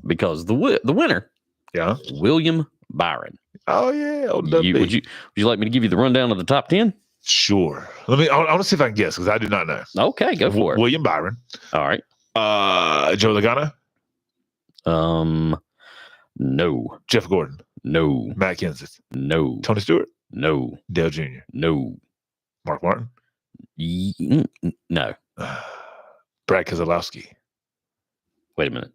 because the winner, Yeah. William Byron. Oh yeah. Old Would WB. you like me to give you the rundown of the top 10? Sure. I want to see if I can guess because I do not know. Okay, go for it. William Byron. All right. Joe Logano. No, Jeff Gordon. no, Matt Kenseth. no, Tony Stewart. no, Dale Jr. no, Mark Martin. no. Brad Keselowski. Wait a minute.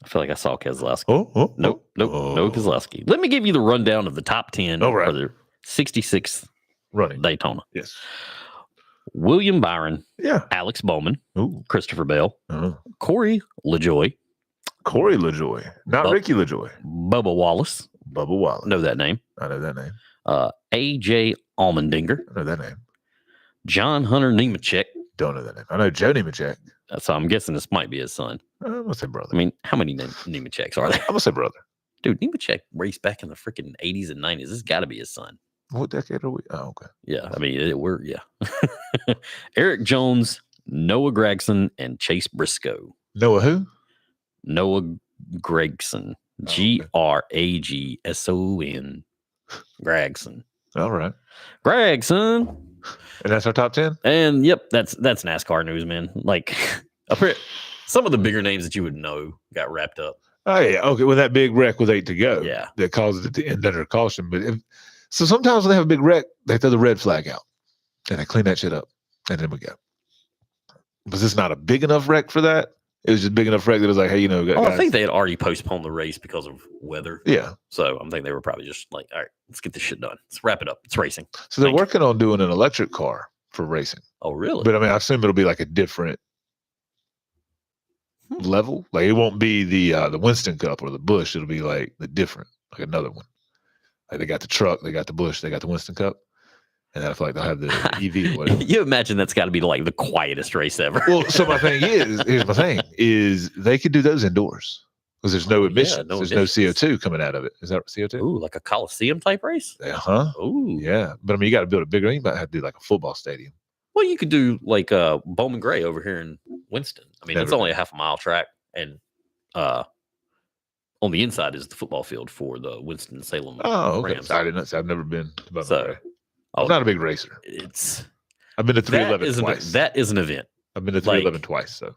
I feel like I saw Keselowski. Oh. Nope, no Keselowski. Let me give you the rundown of the top 10 All right. for the 66th Running. Daytona. Yes. William Byron, Yeah. Alex Bowman, Ooh. Christopher Bell, Uh-huh. Corey LaJoy, Corey LaJoy. Not Ricky LaJoy. Bubba Wallace. Bubba Wallace. Know that name. I know that name. AJ Allmendinger, I know that name. John Hunter Nemechek. Don't know that name. I know Joe Nemechek. So I'm guessing this might be his son. I'm going to say brother. I mean, how many Nemecheks are there? I'm going to say brother. Dude, Nemechek raced back in the freaking 80s and 90s. This has got to be his son. What decade are we? Oh, okay. Yeah, I mean, Eric Jones, Noah Gregson, and Chase Briscoe. Noah who? Noah Gregson. Gragson. Gregson. All right. Gregson. And that's our top 10? And yep, that's NASCAR news, man. Like some of the bigger names that you would know got wrapped up. Oh, yeah. Okay. Well, that big wreck with 8 to go. Yeah. That caused it to end under caution. But so sometimes when they have a big wreck, they throw the red flag out and they clean that shit up. And then we go. Was this not a big enough wreck for that? It was just big enough wreck that it was like, hey, I think they had already postponed the race because of weather. Yeah. So I'm thinking they were probably just like, all right, let's get this shit done. Let's wrap it up. It's racing. So they're Thank you. working on doing an electric car for racing. Oh, really? But I mean, I assume it'll be like a different level. Like it won't be the Winston Cup or the Bush. It'll be like the different, like another one. Like they got the truck, they got the Bush, they got the Winston Cup, and I feel like they'll have the EV or whatever. You imagine that's got to be like the quietest race ever. Well, so my thing here's my thing is they could do those indoors because there's no emissions. no There's emissions. no CO2 coming out of it. Is that CO2? Ooh, like a Coliseum type race? Uh-huh. Ooh. Yeah. But I mean, you got to build a bigger, you might have to do like a football stadium. Well, you could do like Bowman Gray over here in Winston. I mean, it's Never only a half a mile track, and on the inside is the football field for the Winston-Salem Oh, okay. Rams. I didn't say I've never been to Bowman So, Gray. I'm not a big racer. It's I've been to that 311 is twice. that is an event. I've been to 311 twice, so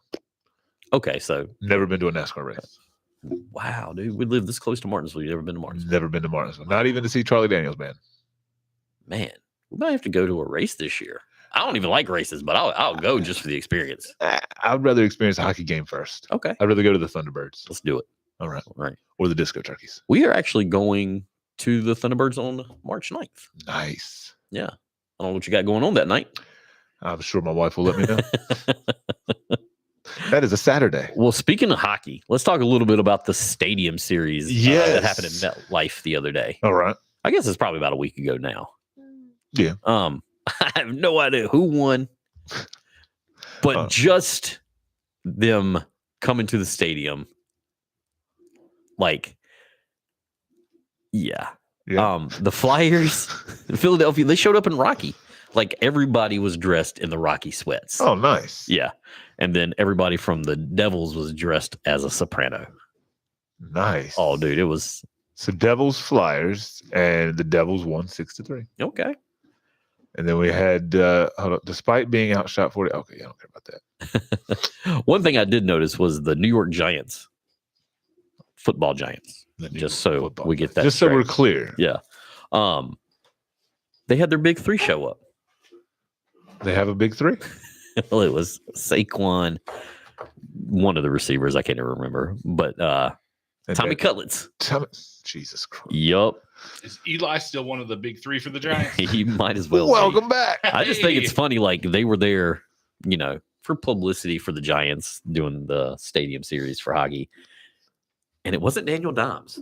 Okay, so never been to a NASCAR race. wow, dude, we live this close to Martinsville. You never been to Martinsville? Never been to Martinsville. Not even to see Charlie Daniels, man. Man, we might have to go to a race this year. I don't even like races, but I'll go just for the experience. I'd rather experience a hockey game first. Okay, I'd rather go to the Thunderbirds. let's do it. All right. All right. Or the Disco Turkeys. We are actually going to the Thunderbirds on March 9th. Nice. Yeah. I don't know what you got going on that night. I'm sure my wife will let me know. That is a Saturday. Well, speaking of hockey, let's talk a little bit about the Stadium Series that happened in MetLife the other day. All right. I guess it's probably about a week ago now. Yeah. I have no idea who won, but just them coming to the stadium, like Yeah. Yeah. The Flyers, Philadelphia, they showed up in Rocky. Like everybody was dressed in the Rocky sweats. Oh, nice. Yeah. And then everybody from the Devils was dressed as a soprano. Nice. Oh, dude, it was So Devils Flyers, and the Devils won 6-3. okay. And then we had, hold up, despite being outshot 40. Okay, I don't care about that. One thing I did notice was the New York Giants, football Giants. Just so Football. we get that Just so we're straight. clear. Yeah. They had their big three show up. They have a big three. Well, it was Saquon, one of the receivers, I can't even remember, but And Tommy that- Cutlets. Jesus Christ. Yup. Is Eli still one of the big three for the Giants? He might as well. be. Welcome back. I just think it's Hey. funny, like they were there, for publicity for the Giants doing the stadium series for hockey. And it wasn't Daniel Dimes.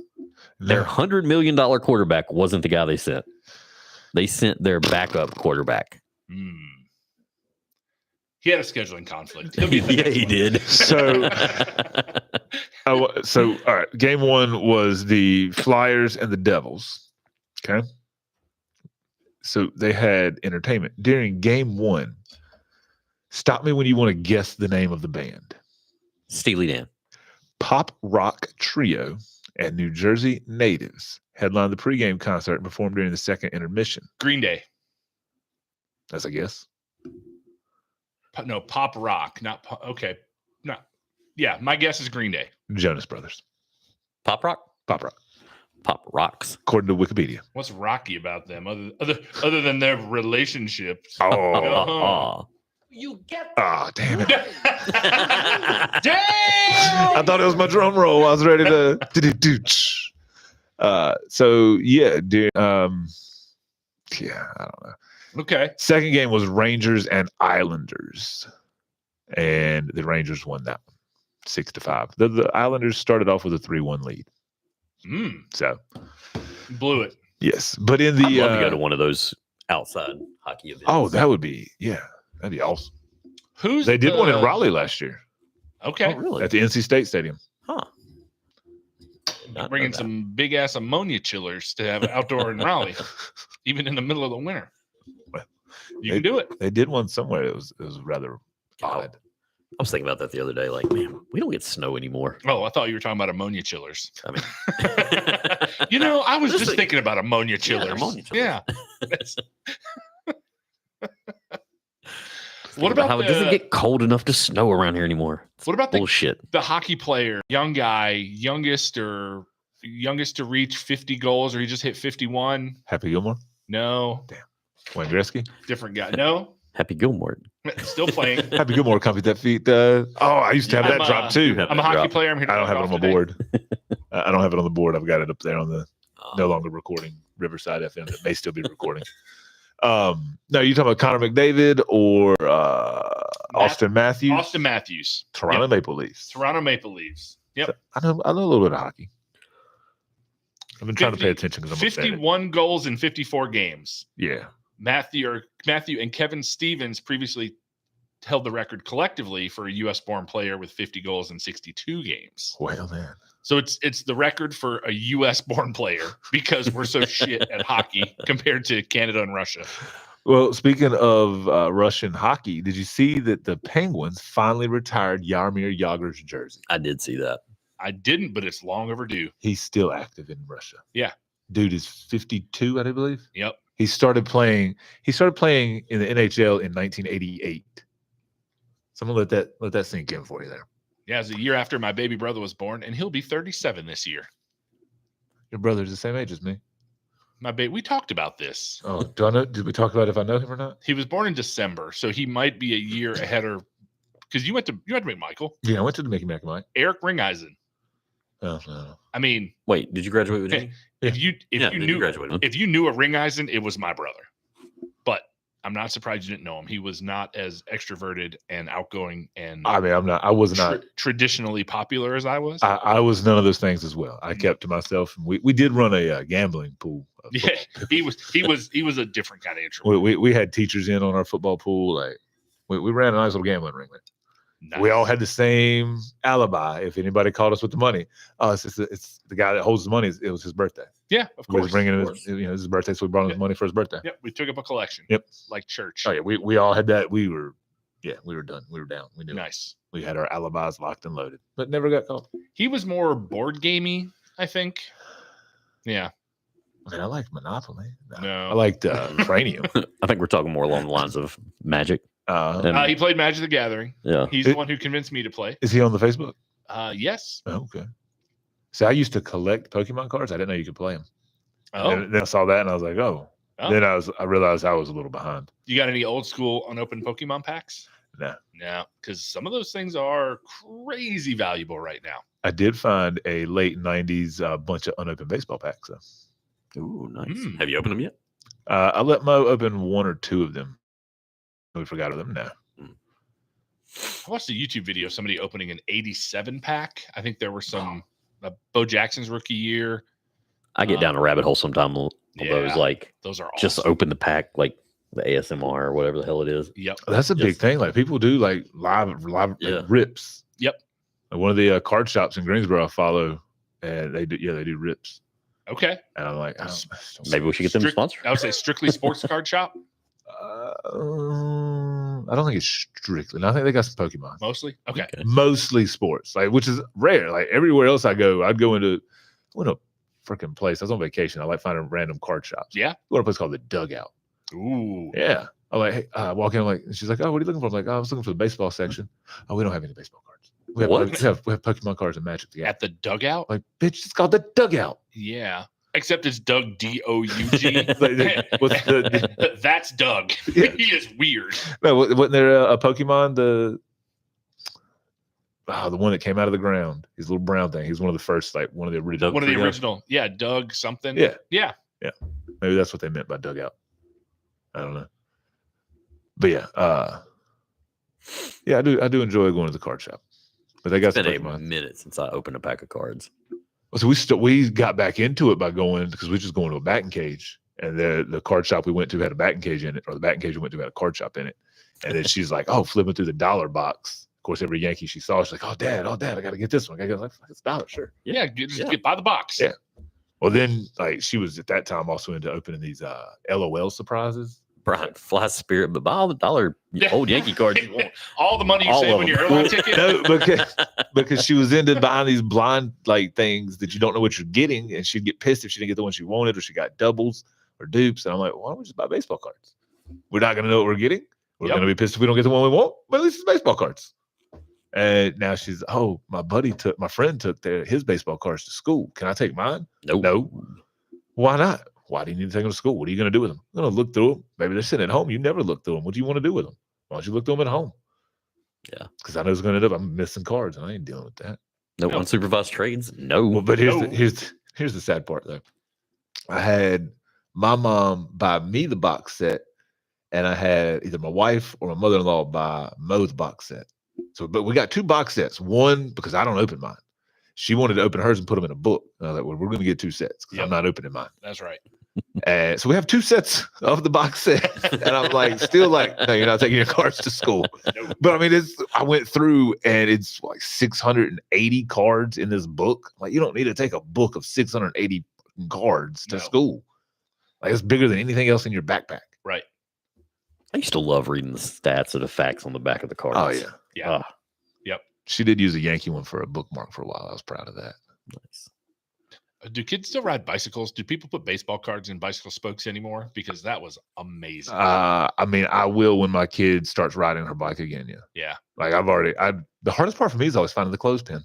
Their $100 million quarterback wasn't the guy they sent. They sent their backup quarterback. Hmm. He had a scheduling conflict. He'll be at the Yeah, next he one. did. So, all right. Game one was the Flyers and the Devils. Okay. So they had entertainment during game one. Stop me when you want to guess the name of the band. Steely Dan. Pop rock trio and New Jersey natives headlined the pregame concert and performed during the second intermission. Green Day. That's a guess. No, pop rock, not pop. Okay. No. Yeah, my guess is Green Day. Jonas Brothers. Pop rock? Pop rock, Pop rocks. according to Wikipedia. What's rocky about them other than their relationships? Oh, You get damn it. Damn! I thought it was my drum roll. I was ready to do. So yeah, dude. I don't know. Okay. Second game was Rangers and Islanders, and the Rangers won that one, 6-5. The Islanders started off with a 3-1 lead. So Blew it. yes, but in the I'd love to go to one of those outside hockey events. that'd be awesome. Who's They did one in the- Raleigh last year Okay. Oh, really? at the NC State Stadium. Huh. Did not know Bringing that. some big ass ammonia chillers to have outdoor in Raleigh, even in the middle of the winter. Well, You can do it. They did one somewhere. It was rather odd. I was thinking about that the other day. Like, man, we don't get snow anymore. Oh, I thought you were talking about ammonia chillers. I mean, I was Just just thinking about ammonia Yeah, chillers. ammonia chillers. Yeah. That's- What about how it doesn't get cold enough to snow around here anymore? It's What about the bullshit? the hockey player, young guy, youngest to reach 50 goals, or he just hit 51? Happy Gilmore, No, Wayne Gretzky. different guy. No, Happy Gilmore. still playing. Happy Gilmore copied that feat. I used to have I'm, that drop too. have I'm a that hockey drop. player. I'm here to I don't knock have it on off my today. board. I don't have it on the board. I've got it up there on the Oh. no longer recording Riverside FM that may still be recording. No, you talking about Connor McDavid or Austin Matthews? Austin Matthews, Toronto Yep. Maple Leafs. Toronto Maple Leafs. Yep. I know a little bit of hockey. I've been trying to pay 50 attention because I'm upset. 51 goals in 54 games. Yeah. Matthew and Kevin Stevens previously held the record collectively for a U.S. born player with 50 goals in 62 games. Well then. So it's the record for a U.S. born player because we're so shit at hockey compared to Canada and Russia. Well, speaking of Russian hockey, did you see that the Penguins finally retired Jaromir Jagr's jersey? I did see that. I didn't, but it's long overdue. He's still active in Russia. Yeah. Dude is 52, I believe. Yep. He started playing in the NHL in 1988. So I'm gonna let that sink in for you there. Yeah, it's a year after my baby brother was born, and he'll be 37 this year. Your brother's the same age as me. We talked about this. Oh, do I know? Did we talk about if I know him or not? He was born in December, so he might be a year ahead or because you had to meet Michael. Yeah, I went to the Mickey Mac Mike. Eric Ringeisen. Oh no. I mean, Wait, did you graduate with me? if you did knew graduate with me? if you knew a Ringeisen, it was my brother. But I'm not surprised you didn't know him. He was not as extroverted and outgoing and I mean, I was not. traditionally popular as I was. I was none of those things as well. I kept to myself. And we did run a gambling pool. yeah, he was a different kind of introvert. We had teachers in on our football pool. Like we ran a nice little gambling ring there. We all Nice. had the same alibi. If anybody called us with the money, it's the guy that holds the money. It was his birthday. Yeah, of We course. was bringing of him, course. his birthday, so we brought him his money for his birthday. Yep, we took up a collection. Yep. Like church. Oh yeah, we all had that. We were done. We were down. We knew it. Nice. We had our alibis locked and loaded, but never got caught. He was more board gamey, I think. Yeah. Man, I liked Monopoly. No. I liked Cranium. I think we're talking more along the lines of Magic. And- He played Magic the Gathering. yeah. He's the one who convinced me to play. Is he on the Facebook? Yes. Oh, okay. See, I used to collect Pokemon cards. I didn't know you could play them. Oh, And then I saw that and I was like, oh. Oh. Then I realized I was a little behind. you got any old school unopened Pokemon packs? No. No, because some of those things are crazy valuable right now. I did find a late 90s bunch of unopened baseball packs. So. Ooh, nice. Mm. Have you opened them yet? I let Mo open one or two of them. We forgot of them now. I watched a YouTube video of somebody opening an 87 pack. I think there were some Bo Jackson's rookie year. I get down a rabbit hole sometime on those, Yeah. like Those are just awesome. open the pack, like the ASMR or whatever the hell it is. Yep. That's a big Just- thing. Like people do like live Yeah. like, rips. Yep. Like one of the card shops in Greensboro I follow, and they do rips. Okay. And I'm like, Maybe we should get them sponsored. I would say strictly sports card shop, I don't think it's strictly. No, I think they got some Pokemon. mostly. Okay. Mostly sports, like which is rare. Like everywhere else I go, I'd go into a freaking place. I was on vacation. I like finding random card shops. Yeah. Go to a place called the Dugout. Ooh. Yeah. I'm like, hey, I walk in, I'm like, and she's like, oh, what are you looking for? I'm like, oh, I was looking for the baseball section. Oh, we don't have any baseball cards. We have, What? we have Pokemon cards and Magic. Yeah. At the dugout? Like, bitch, it's called the Dugout. Yeah. Except it's Doug DOUG. What's the- That's Doug. Yeah. He is weird. No, wasn't there a Pokemon? The one that came out of the ground. His little brown thing. He's one of the first, like one of the original. One of the Doug. original. Yeah, Doug something. Yeah. Yeah. Maybe that's what they meant by Dugout. I don't know. But yeah, I do enjoy going to the card shop. But they got It's some been a Pokemon. minute since I opened a pack of cards. So we got back into it by going because we just going to a batting cage, and the card shop we went to had a batting cage in it, or the batting cage we went to had a card shop in it. And then she's like, "Oh, flipping through the dollar box." Of course, every Yankee she saw, she's like, "Oh, Dad, I got to get this one." I go, "Like, it's $1, sure." Yeah. Just Yeah. get by the box. Yeah. Well, then like she was at that time also into opening these LOL surprises. Brian, fly spirit, but buy all the dollar old Yankee cards you want. All the money you All save of on them. your airline ticket. No, because she was into buying these blind like things that you don't know what you're getting, and she'd get pissed if she didn't get the one she wanted, or she got doubles or dupes. And I'm like, why don't we just buy baseball cards? We're not going to know what we're getting. We're Yep. going to be pissed if we don't get the one we want, but at least it's baseball cards. And now she's, oh, my friend took his baseball cards to school. Can I take mine? Nope. No. Why not? Why do you need to take them to school? What are you going to do with them? I'm going to look through them. Maybe they're sitting at home. You never look through them. What do you want to do with them? Why don't you look through them at home? Yeah. Because I know it's going to end up, I'm missing cards, and I ain't dealing with that. No No. unsupervised trades. No. Well, but here's No. here's the sad part though. I had my mom buy me the box set, and I had either my wife or my mother-in-law buy Mo the box set. So, but we got two box sets. One because I don't open mine. She wanted to open hers and put them in a book. And I was like, well, we're going to get two sets because Yep. I'm not opening mine. That's right. And so we have two sets of the box set. And I'm like, still like, no, you're not taking your cards to school. Nope. But I mean, I went through and it's like 680 cards in this book. Like, you don't need to take a book of 680 cards to No. school. Like, it's bigger than anything else in your backpack. Right. I used to love reading the stats or the facts on the back of the cards. Oh, yeah. Yeah. Ah, She did use a Yankee one for a bookmark for a while. I was proud of that. nice. Do kids still ride bicycles? Do people put baseball cards in bicycle spokes anymore? Because that was amazing. I mean, I will when my kid starts riding her bike again. Yeah. Yeah. Like, the hardest part for me is always finding the clothespin.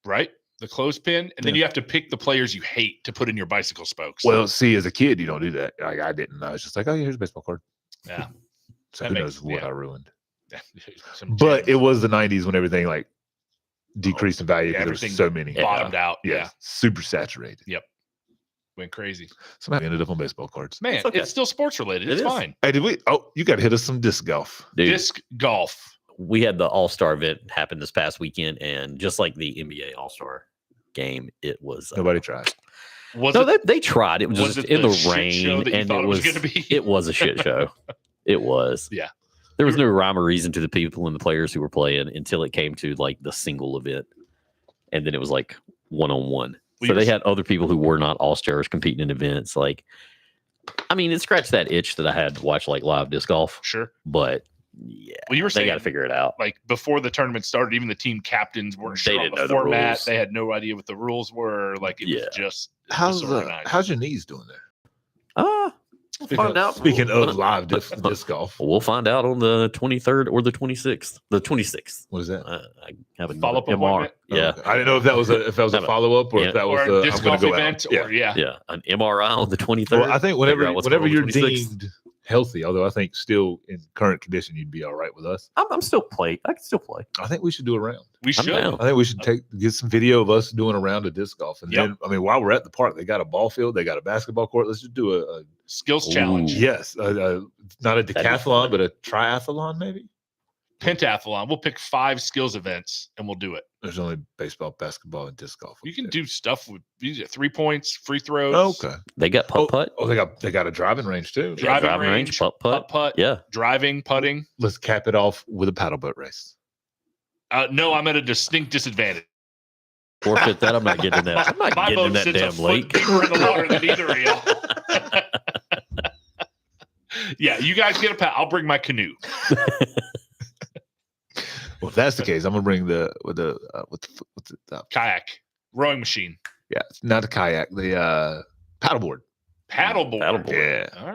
Right? The clothespin. And then Yeah. you have to pick the players you hate to put in your bicycle spokes. Well, see, as a kid, you don't do that. Like, I didn't. I was just like, oh, yeah, here's a baseball card. yeah. So That who makes- knows what yeah. I ruined. Some But gems. it was the 90s when everything like decreased in value yeah, because there was everything so many. Yeah. bottomed out. Yeah, Yeah. super saturated. Went crazy. Somehow we ended up on baseball cards. Man, It's okay. it's still sports related. It It's is. fine. Hey, did we? Oh, you got to hit us some disc golf. Dude, Disc golf. we had the All-Star event happen this past weekend, and just like the NBA All-Star game, it was Nobody tried. Was No, it? they tried. It was was just it in the the shit show rain, that you and thought it it was was gonna be? it was a shit show. It was. There was no rhyme or reason to the people and the players who were playing until it came to like the single event, and then it was like 1-on-1. Well, So they had other people who were not all stars competing in events. Like, I mean, it scratched that itch that I had to watch like live disc golf. Sure. But yeah, Well, you were they saying got to figure it out. like before the tournament started, even the team captains weren't They sure on didn't the know the format. rules. They had no idea what the rules were. Like it was just How's disorganized. how's your knees doing there? We'll find out. Speaking of But- live disc golf, We'll find out on the 23rd or the 26th. The 26th. what is that? I have a Follow-up MR. appointment? Yeah. Okay. I didn't know if that was a Have a- follow up or yeah. if that or was a disc I'm going golf to go event, out. or yeah. Yeah. An MRI on the 23rd. Well, I think Figure out what's whenever going you're on the 26th. deemed healthy, although I think still in current condition you'd be all right with us. I'm still play. I can still play. I think we should do a round. We should. down. I think we should get some video of us doing a round of disc golf, and Yep. then I mean while we're at the park, they got a ball field, they got a basketball court. Let's just do a Skills Ooh. challenge. yes, not a be decathlon, fun. but a triathlon maybe. Pentathlon. We'll pick 5 skills events and we'll do it. There's only baseball, basketball, and disc golf. You can Okay. do stuff with 3 points, free throws. Okay. They got putt putt. Oh, they got a driving range too. Dri- driving Driving range, range, putt putt. putt, Yeah. driving, putting. Let's cap it off with a paddle boat race. No, I'm at a distinct disadvantage. Forfeit that. I'm not getting in that. I'm not My getting in boat that sits a damn foot lake. deeper in the water than either of y'all. Yeah, you guys get a paddle. I'll bring my canoe. Well, if that's the case, I'm gonna bring the Kayak, rowing machine, yeah, not the kayak, the paddleboard. paddleboard. Paddleboard. Yeah, All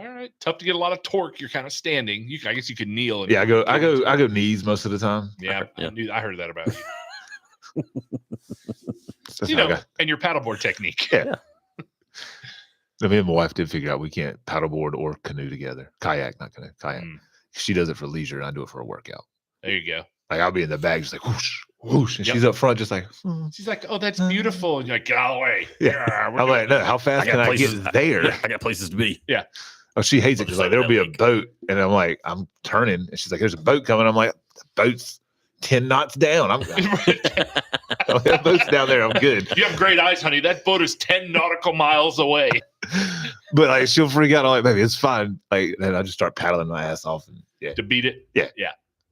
right. Tough to get a lot of torque. You're kind of standing. I guess you could kneel. And yeah. I go knees most of the time. Yeah, Yeah. I heard that about you. That's You how I know, got- and your paddleboard technique. Yeah. Me and my wife did figure out we can't paddleboard or canoe together. Kayak, not canoe. Kayak. Mm. She does it for leisure, and I do it for a workout. There you go. Like I'll be in the bag, just like whoosh, whoosh, and Yep. she's up front, just like. She's like, "Oh, that's beautiful," and you're like, "Get out of the way." Yeah. we're I'm doing like, no, how fast I can got I get places- there? Yeah, I got places to be. Oh, she hates it We'll because just like open there'll be that a link. boat, and I'm like, I'm turning, and she's like, "There's a boat coming." I'm like, "The boat's 10 knots down. That boat's down there. I'm good." You have great eyes, honey. That boat is 10 nautical miles away. But like, she'll freak out. I'm like, "Baby, it's fine." Like, then I just start paddling my ass off, and yeah, To beat it.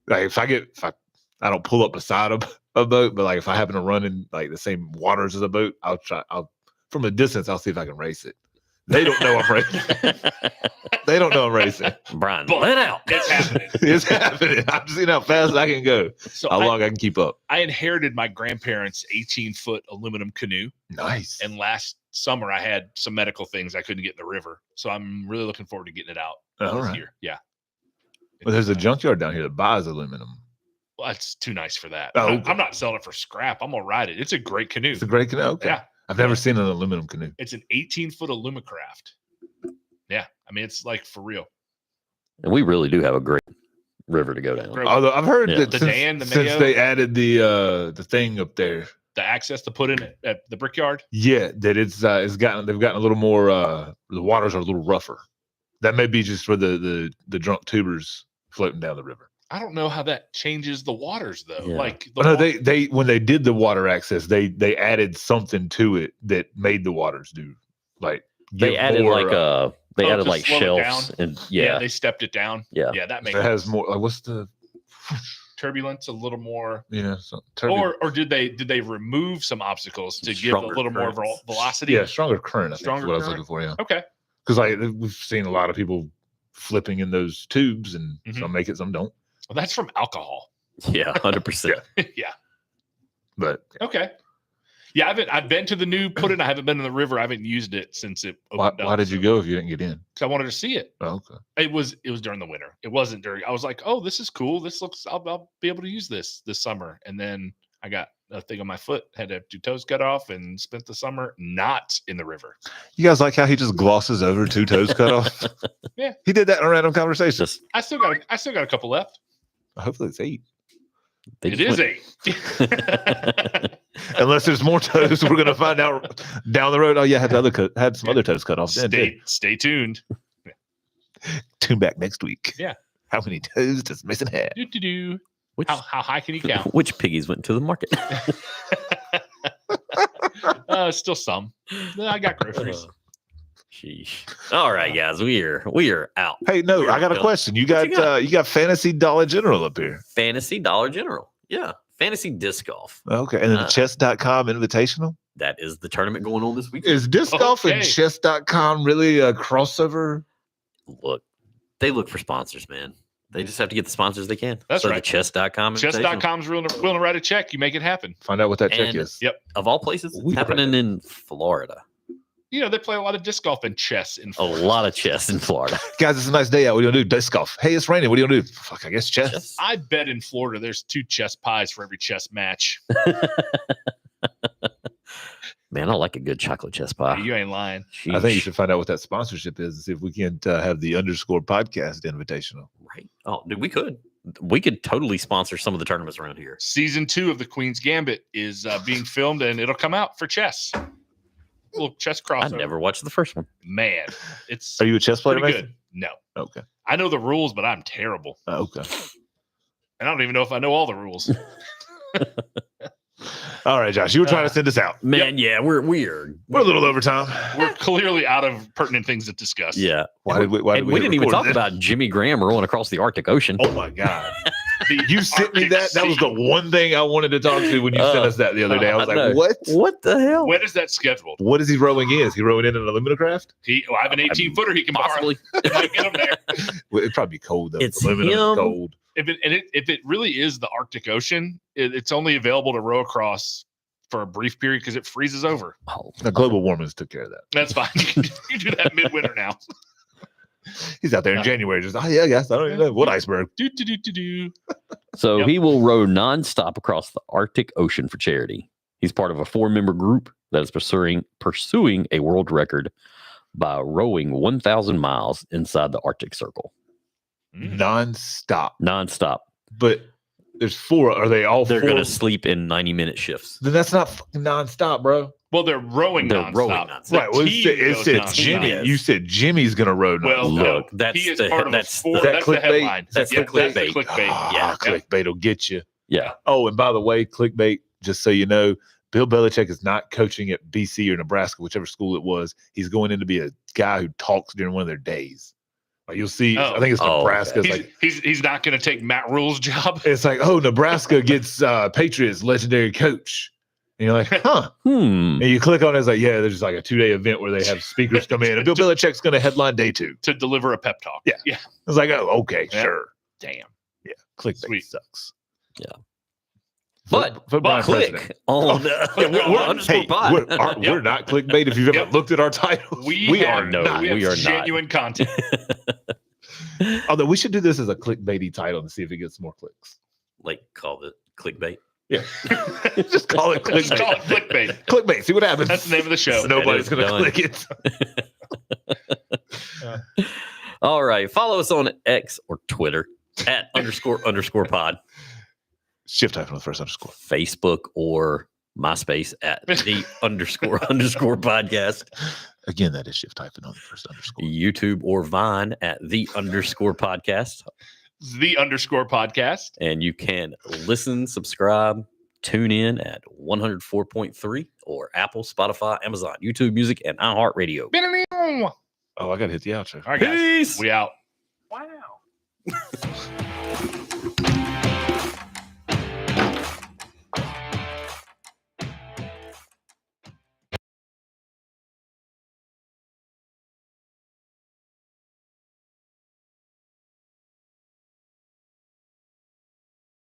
like if I don't pull up beside a boat, but like if I happen to run in like the same waters as a boat, I'll from a distance, I'll see if I can race it. They don't know I'm racing. They don't know I'm racing. Brian, But let out. It's happening. It's happening. I'm seeing how fast I can go, So how I, long I can keep up. I inherited my grandparents' 18-foot aluminum canoe. Nice. And last summer, I had some medical things I couldn't get in the river. So I'm really looking forward to getting it out All this right. year. Yeah. Well, there's a junkyard down here that buys aluminum. Well, it's too nice for that. Oh, I'm, okay. I'm not selling it for scrap. I'm going to ride it. It's a great canoe. It's a great canoe. Okay. Yeah. I've never seen an aluminum canoe. It's an 18-foot Alumacraft. Yeah. I mean, it's like for real. And we really do have a great river to go down. Great. Although I've heard Yeah. that The since, Dan, the since Mayo. they added the thing up there, The access to put in at the Brickyard. yeah, that they've gotten a little more the waters are a little rougher. That may be just for the drunk tubers floating down the river. I don't know how that changes the waters though. Yeah. Like the But no, wa- they when they did the water access, they added something to it that made the waters do like They give added more, like they Oh, added to like slow it shelves and yeah, they stepped it down. Yeah. Yeah, that makes it has sense. more like what's the Turbulence a little more. turbulent- Or did they remove some obstacles to give a Stronger little more currents. velocity? yeah, stronger current. I think is Stronger what I was current? looking for. Yeah, Okay. because like we've seen a lot of people flipping in those tubes, and Mhm. some make it, some don't. Well, that's from alcohol. yeah, 100%. Yeah. But Okay. Yeah, I've been to the new put in. I haven't been in the river. I haven't used it since it why opened up. did you go if you didn't get in? Because I wanted to see it. Oh, okay. It was during the winter. It wasn't during. I was like, oh, this is cool. This looks. I'll be able to use this summer. And then I got a thing on my foot. Had to have 2 toes cut off and spent the summer not in the river. You guys like how he just glosses over 2 toes cut off? Yeah. He did that in a random conversation. Just I still got a couple left. Hopefully it's 8. they It just is went- 8. Unless there's more toes, we're gonna find out down the road. Oh yeah, had some other toes cut off. Then, too. Stay tuned. Tune back next week. Yeah. How many toes does Mason have? Do. which, How high can you count? which piggies went to the market? Still some. I got groceries. Sheesh. All right, guys, we are out. Hey, no, We're I got a done. question. You What got you you got Fantasy Dollar General up here. Fantasy Dollar General. Yeah. Fantasy disc golf. Okay. And then the chess.com invitational. That is the tournament going on this weekend. Is disc golf and Okay. chess.com really a crossover? Look, they look for sponsors, man. They just have to get the sponsors they can. That's so right. The chess.com. invitational. Chess.com's willing to write a check. You make it happen. Find out what that check And- is. Yep. Of all places, We it's happening in Florida. You know, they play a lot of disc golf and chess in A Florida. lot of chess in Florida. Guys, it's a nice day out. What do you want to do? Disc golf. Hey, it's raining. What do you want to do? Fuck, I guess chess. Chess. I bet in Florida there's 2 chess pies for every chess match. Man, I like a good chocolate chess pie. You ain't lying. I think you Sheesh. should find out what that sponsorship is and see if we can have the underscore podcast invitational. Right. Oh, dude, we could. We could totally sponsor some of the tournaments around here. Season 2 of the Queen's Gambit is being filmed and it'll come out for chess. Little chess I crossover. never watched the first one. Man, it's Are you a chess player, pretty Mason? good. No. Okay. I know the rules, but I'm terrible. Okay. And I don't even know if I know all the rules. All right, Josh. You were trying to send us out. Man, yeah, we're weird. We're a little over time. We're clearly out of pertinent things to discuss. Yeah. Why did we? Why And did we didn't even record talk this? about Jimmy Graham rolling across the Arctic Ocean. Oh my god! The You sent me Arctic that. That was the Sea. one thing I wanted to talk to when you sent us that the other day. I was I like, know. what? What the hell? When is that scheduled? What is he rowing in? Is he rowing in an aluminum craft? I have an 18-footer he can Possibly. borrow. Might get him there. Well, it'd probably be cold though. It's Aluminum is him. cold. If it really is the Arctic Ocean, it's only available to row across for a brief period because it freezes over. Oh, The global warming's took care of that. That's fine. You can do that midwinter now. He's out there in January, just yeah, I guess I don't even know what iceberg. Do. So Yep. he will row nonstop across the Arctic Ocean for charity. He's part of a 4-member group that is pursuing a world record by rowing 1,000 miles inside the Arctic Circle Non-stop. nonstop. But there's 4. Are they all They're 4? going to sleep in 90-minute shifts. Then that's not fucking non-stop, bro. Well, they're rowing They're nonstop. rowing nonstop. The Right. Well, team it goes said nonstop. Jimmy. Yes. You said Jimmy's gonna row Well, nonstop. Look, no, that's he is the- part of that's a 4. the- That's the clickbait? headline. That's Yep, the that's the clickbait. clickbait. Ah, Yeah. clickbait will get you. Yeah. Oh, and by the way, clickbait, just so you know, Bill Belichick is not coaching at BC or Nebraska, whichever school it was. He's going in to be a guy who talks during one of their days. Like you'll see, I think it's Oh, Nebraska. okay. It's like, He's not going to take Matt Rule's job. it's like, oh, Nebraska gets Patriots legendary coach. And you're like, huh. And you click on it, it's like, yeah, there's like a 2-day event where they have speakers come in. And Bill Belichick's going to headline day 2. To deliver a pep talk. Yeah. Yeah. It's like, oh, okay, Yeah. sure. Damn. Yeah. Clickbait Sweet. sucks. Yeah. But Brian click President. on Yeah, the underscore Hey, pod. we're not clickbait. If you've ever Yep. looked at our titles, We are have- not. We have we are not. genuine content. Although we should do this as a clickbaity title and see if it gets more clicks. Like, call it clickbait. Yeah. Just call it Just clickbait. call it clickbait. Clickbait. See what happens. That's the name of the show. Nobody's That is going to done. click it. All right. Follow us on X or Twitter at underscore pod, Shift hyphen with the first underscore. Facebook or MySpace at the underscore podcast, Again, that is shift hyphen on the first underscore. YouTube or Vine at the underscore podcast. The underscore podcast. And you can listen, subscribe, tune in at 104.3 or Apple, Spotify, Amazon, YouTube Music, and iHeartRadio. All Oh, I got to hit the outro. right, guys. Peace. We out. Wow.